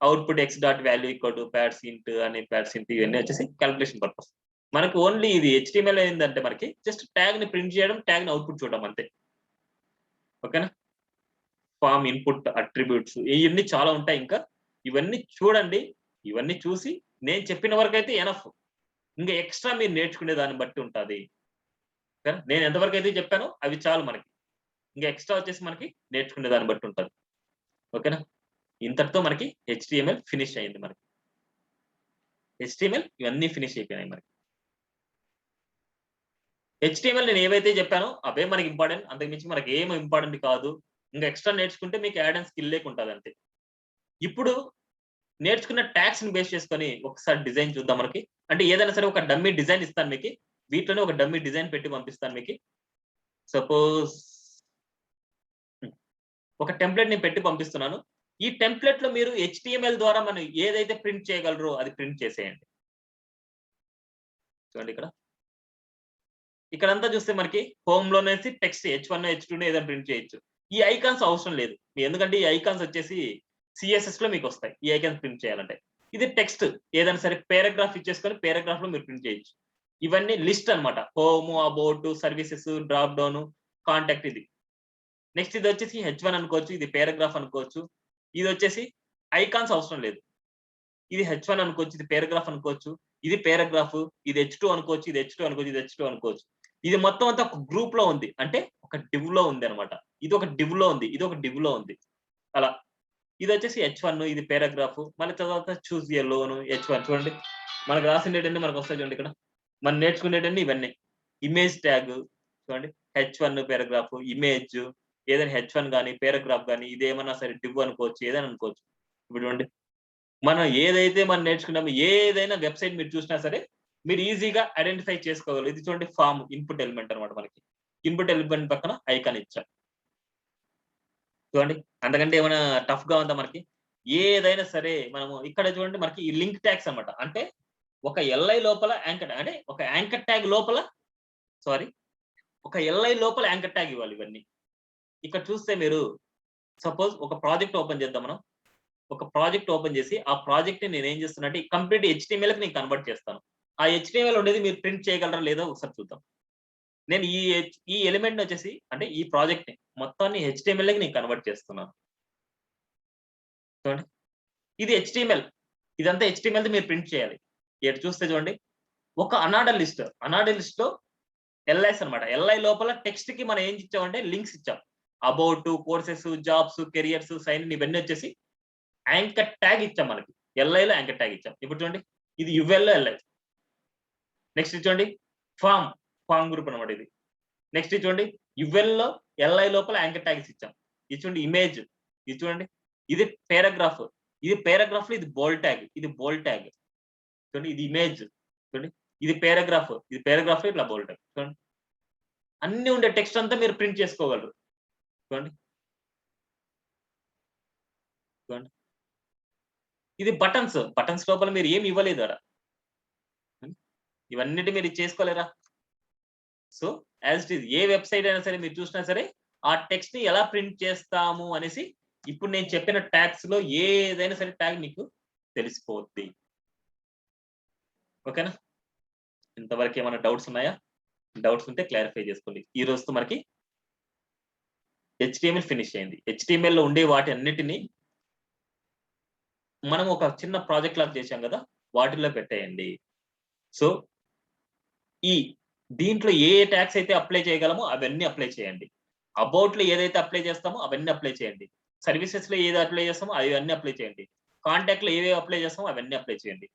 Output x dot value equal to parse int అని ప్యాడ్స్ ఇంట్ ఇవన్నీ వచ్చేసి క్యాలిక్యులేషన్ పర్పస్. మనకు ఓన్లీ ఇది HTML ఏంటంటే మనకి జస్ట్ ట్యాగ్ ని ప్రింట్ చేయడం, ట్యాగ్ ని అవుట్పుట్ చూడడం అంతే. ఓకేనా? ఫామ్ ఇన్పుట్ అట్రిబ్యూట్స్ ఇవన్నీ చాలా ఉంటాయి. ఇంకా ఇవన్నీ చూడండి. ఇవన్నీ చూసి నేను చెప్పిన వరకు అయితే ఎనఫ్. ఇంకా ఎక్స్ట్రా మీరు నేర్చుకునే దాన్ని బట్టి ఉంటుంది. నేను ఎంతవరకు అయితే చెప్పానో అవి చాలు మనకి. ఇంకా ఎక్స్ట్రా వచ్చేసి మనకి నేర్చుకునే దాన్ని బట్టి ఉంటుంది. ఓకేనా? ఇంతటితో మనకి HTML ఫినిష్ అయింది. మనకి HTML ఇవన్నీ ఫినిష్ అయిపోయినాయి మనకి. HTML నేను ఏవైతే చెప్పానో అవే మనకి ఇంపార్టెంట్. అంతకుమించి మనకి ఏం ఇంపార్టెంట్ కాదు. ఇంకా ఎక్స్ట్రా నేర్చుకుంటే మీకు యాడ్ అండ్ స్కిల్ లేకుంటుంది అంతే. ఇప్పుడు నేర్చుకున్న ట్యాగ్స్ ని బేస్ చేసుకొని ఒకసారి డిజైన్ చూద్దాం మనకి. అంటే ఏదైనా సరే ఒక డమ్మీ డిజైన్ ఇస్తాను మీకు. వీటిలోనే ఒక డమ్మీ డిజైన్ పెట్టి పంపిస్తాను మీకు. సపోజ్ ఒక టెంప్లెట్ ని పెట్టి పంపిస్తున్నాను. ఈ టెంప్లెట్ లో మీరు HTML ద్వారా మనం ఏదైతే ప్రింట్ చేయగలరో అది ప్రింట్ చేసేయండి. చూడండి ఇక్కడంతా చూస్తే మనకి హోమ్ లోనేసి టెక్స్ట్ H1 H2 ఏదైనా ప్రింట్ చేయొచ్చు. ఈ ఐకాన్స్ అవసరం లేదు. ఎందుకంటే ఈ ఐకాన్స్ వచ్చేసి CSS లో మీకు వస్తాయి. ఈ ఐకాన్స్ ప్రింట్ చేయాలంటే ఇది టెక్స్ట్ ఏదైనా సరే పారాగ్రాఫ్ ఇచ్చేసుకొని పారాగ్రాఫ్ లో మీరు ప్రింట్ చేయొచ్చు. ఇవన్నీ లిస్ట్ అన్నమాట. Home, about, services, drop down, contact ఇది. నెక్స్ట్ ఇది వచ్చేసి H1 అనుకోవచ్చు. ఇది పారాగ్రాఫ్ అనుకోవచ్చు. ఇది వచ్చేసి ఐకాన్స్ అవసరం లేదు. ఇది H1 అనుకోవచ్చు. ఇది పారాగ్రాఫ్ అనుకోవచ్చు. ఇది పారాగ్రాఫ్. ఇది H2 అనుకోవచ్చు. ఇది H2 అనుకోవచ్చు. ఇది H2 అనుకోవచ్చు. ఇది మొత్తం అంతా ఒక గ్రూప్ లో ఉంది. అంటే ఒక డివ్ లో ఉంది అనమాట. ఇది ఒక డివ్ లో ఉంది. ఇది ఒక డివ్ లో ఉంది. అలా ఇది వచ్చేసి H1 ఇది పారాగ్రాఫ్. మళ్ళీ తర్వాత చూస్ ఎ లోన్ H1 చూడండి. మనకు రాసిండేటన్ని మనకు వస్తాయి చూడండి ఇక్కడ. మనం నేర్చుకునేటన్ని ఇవన్నీ. ఇమేజ్ ట్యాగ్ చూడండి. H1 పారాగ్రాఫ్, ఇమేజ్ ఏదైనా H1 గానీ పారాగ్రాఫ్ గానీ ఇదేమన్నా సరే డివ్ అనుకోవచ్చు. ఏదైనా అనుకోవచ్చు. ఇప్పుడు చూడండి మనం ఏదైతే మనం నేర్చుకున్నామో ఏదైనా వెబ్సైట్ మీరు చూసినా సరే మీరు ఈజీగా ఐడెంటిఫై చేసుకోగలరు. ఇది చూడండి ఫామ్ ఇన్పుట్ ఎలిమెంట్ అనమాట. మనకి ఇన్పుట్ ఎలిమెంట్ పక్కన ఐకాన్ ఇచ్చాం. చూడండి అంతకంటే ఏమైనా టఫ్ గా ఉందా మనకి? ఏదైనా సరే మనము ఇక్కడ చూడండి మనకి ఈ లింక్ ట్యాగ్స్ అన్నమాట. అంటే ఒక LI లోపల యాంకర్ అంటే ఒక యాంకర్ ట్యాగ్ లోపల ఒక LI లోపల యాంకర్ ట్యాగ్ ఇవ్వాలి ఇవన్నీ. ఇక్కడ చూస్తే మీరు సపోజ్ ఒక ప్రాజెక్ట్ ఓపెన్ చేద్దాం మనం. ఒక ప్రాజెక్ట్ ఓపెన్ చేసి ఆ ప్రాజెక్ట్ ని నేను ఏం చేస్తున్నట్టు కంప్లీట్ HTML కి నేను కన్వర్ట్ చేస్తాను. ఆ HTML ఉండేది మీరు ప్రింట్ చేయగలరా లేదా ఒకసారి చూద్దాం. నేను ఈ ఎలిమెంట్ వచ్చేసి అంటే ఈ ప్రాజెక్ట్ ని మొత్తాన్ని HTML కి నేను కన్వర్ట్ చేస్తున్నాను. చూడండి ఇది HTML. ఇదంతా HTML ది మీరు ప్రింట్ చేయాలి. ఇక్కడ చూస్తే చూడండి ఒక అనార్డర్ లిస్ట్ లో LIs అన్నమాట. LI లోపల టెక్స్ట్ కి మనం ఏం ఇచ్చామంటే లింక్స్ ఇచ్చాం. About, courses, jobs, careers, sign in ఇవన్నీ వచ్చేసి యాంకర్ ట్యాగ్ ఇచ్చాం మనకి. LI లో యాంకర్ ట్యాగ్ ఇచ్చాం. ఇప్పుడు చూడండి ఇది UL లో LI. నెక్స్ట్ చూడండి ఫామ్ గ్రూప్ అనమాట ఇది. నెక్స్ట్ చూడండి UL లో LI లోపల యాంకర్ ట్యాగ్స్ ఇచ్చాం. ఇది చూడండి ఇమేజ్. ఇది చూడండి ఇది పారాగ్రాఫ్. ఇది పారాగ్రాఫ్ లో ఇది బోల్డ్ ట్యాగ్. ఇది బోల్డ్ ట్యాగ్. చూడండి ఇది ఇమేజ్. చూడండి ఇది పారాగ్రాఫ్. ఇది పారాగ్రాఫ్ లో ఇట్లా బోల్డ్ ట్యాగ్. చూడండి అన్ని ఉండే టెక్స్ట్ అంతా మీరు ప్రింట్ చేసుకోగలరు. చూడండి ఇది బటన్స్ లోపల మీరు ఏమి ఇవ్వలేదు అక్కడ. ఇవన్నిటి మీరు చేసుకోలేరా? సో యాజ్ ఇట్ ఈస్ ఏ వెబ్సైట్ అయినా సరే మీరు చూసినా సరే ఆ టెక్స్ట్ ని ఎలా ప్రింట్ చేస్తాము అనేసి ఇప్పుడు నేను చెప్పిన ట్యాగ్స్ లో ఏదైనా సరే ట్యాగ్ మీకు తెలిసిపోద్ది. ఓకేనా? ఇంతవరకు ఏమైనా డౌట్స్ ఉన్నాయా? డౌట్స్ ఉంటే క్లారిఫై చేసుకోండి. ఈ రోజుతో మనకి HTML ఫినిష్ అయింది. HTML లో ఉండే వాటి అన్నిటిని మనం ఒక చిన్న ప్రాజెక్ట్ లాగా చేశాం కదా, వాటిల్లో పెట్టేయండి. సో ఈ దీంట్లో ఏ ట్యాగ్స్ అయితే అప్లై చేయగలమో అవన్నీ అప్లై చేయండి. అబౌట్ లో ఏదైతే అప్లై చేస్తామో అవన్నీ అప్లై చేయండి. సర్వీసెస్ లో ఏది అప్లై చేస్తామో అవన్నీ అప్లై చేయండి. కాంటాక్ట్ లో ఏవేవి అప్లై చేస్తామో అవన్నీ అప్లై చేయండి.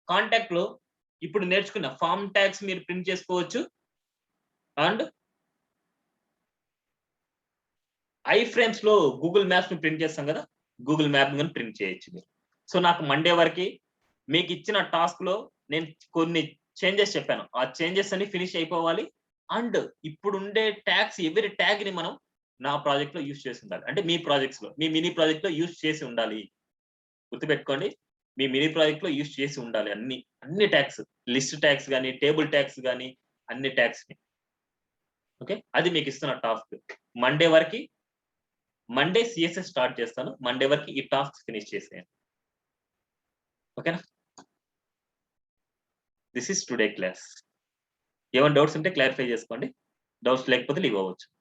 కాంటాక్ట్ లో ఇప్పుడు నేర్చుకున్న ఫార్మ్ ట్యాగ్స్ మీరు ప్రింట్ చేసుకోవచ్చు. అండ్ ఐ ఫ్రేమ్స్ లో గూగుల్ మ్యాప్స్ ని ప్రింట్ చేస్తాం కదా, గూగుల్ మ్యాప్ ని ప్రింట్ చేయొచ్చు మీరు. సో నాకు మండే వరకు మీకు ఇచ్చిన టాస్క్ లో నేను కొన్ని చేంజెస్ చెప్పాను. ఆ చేంజెస్ అన్ని ఫినిష్ అయిపోవాలి. అండ్ ఇప్పుడు ఉండే ట్యాగ్స్ ఎవరి ట్యాగ్ ని మనం నా ప్రాజెక్ట్ లో యూజ్ చేసి ఉండాలి. అంటే మీ ప్రాజెక్ట్స్ లో, మీ మినీ ప్రాజెక్ట్ లో యూజ్ చేసి ఉండాలి. గుర్తుపెట్టుకోండి, మీ మినీ ప్రాజెక్ట్ లో యూజ్ చేసి ఉండాలి. అన్ని ట్యాగ్స్, లిస్ట్ ట్యాగ్స్ గానీ, టేబుల్ ట్యాగ్స్ గానీ, అన్ని ట్యాగ్స్ ని. ఓకే, అది మీకు ఇస్తున్న టాస్క్. మండే సిఎస్ఎస్ స్టార్ట్ చేస్తాను. మండే వరకు ఈ టాస్క్ ఫినిష్ చేసేయండి. ఓకేనా? This is today class. ఏమైనా డౌట్స్ ఉంటే క్లారిఫై చేసుకోండి. డౌట్స్ లేకపోతే లీవ్ అవ్వచ్చు.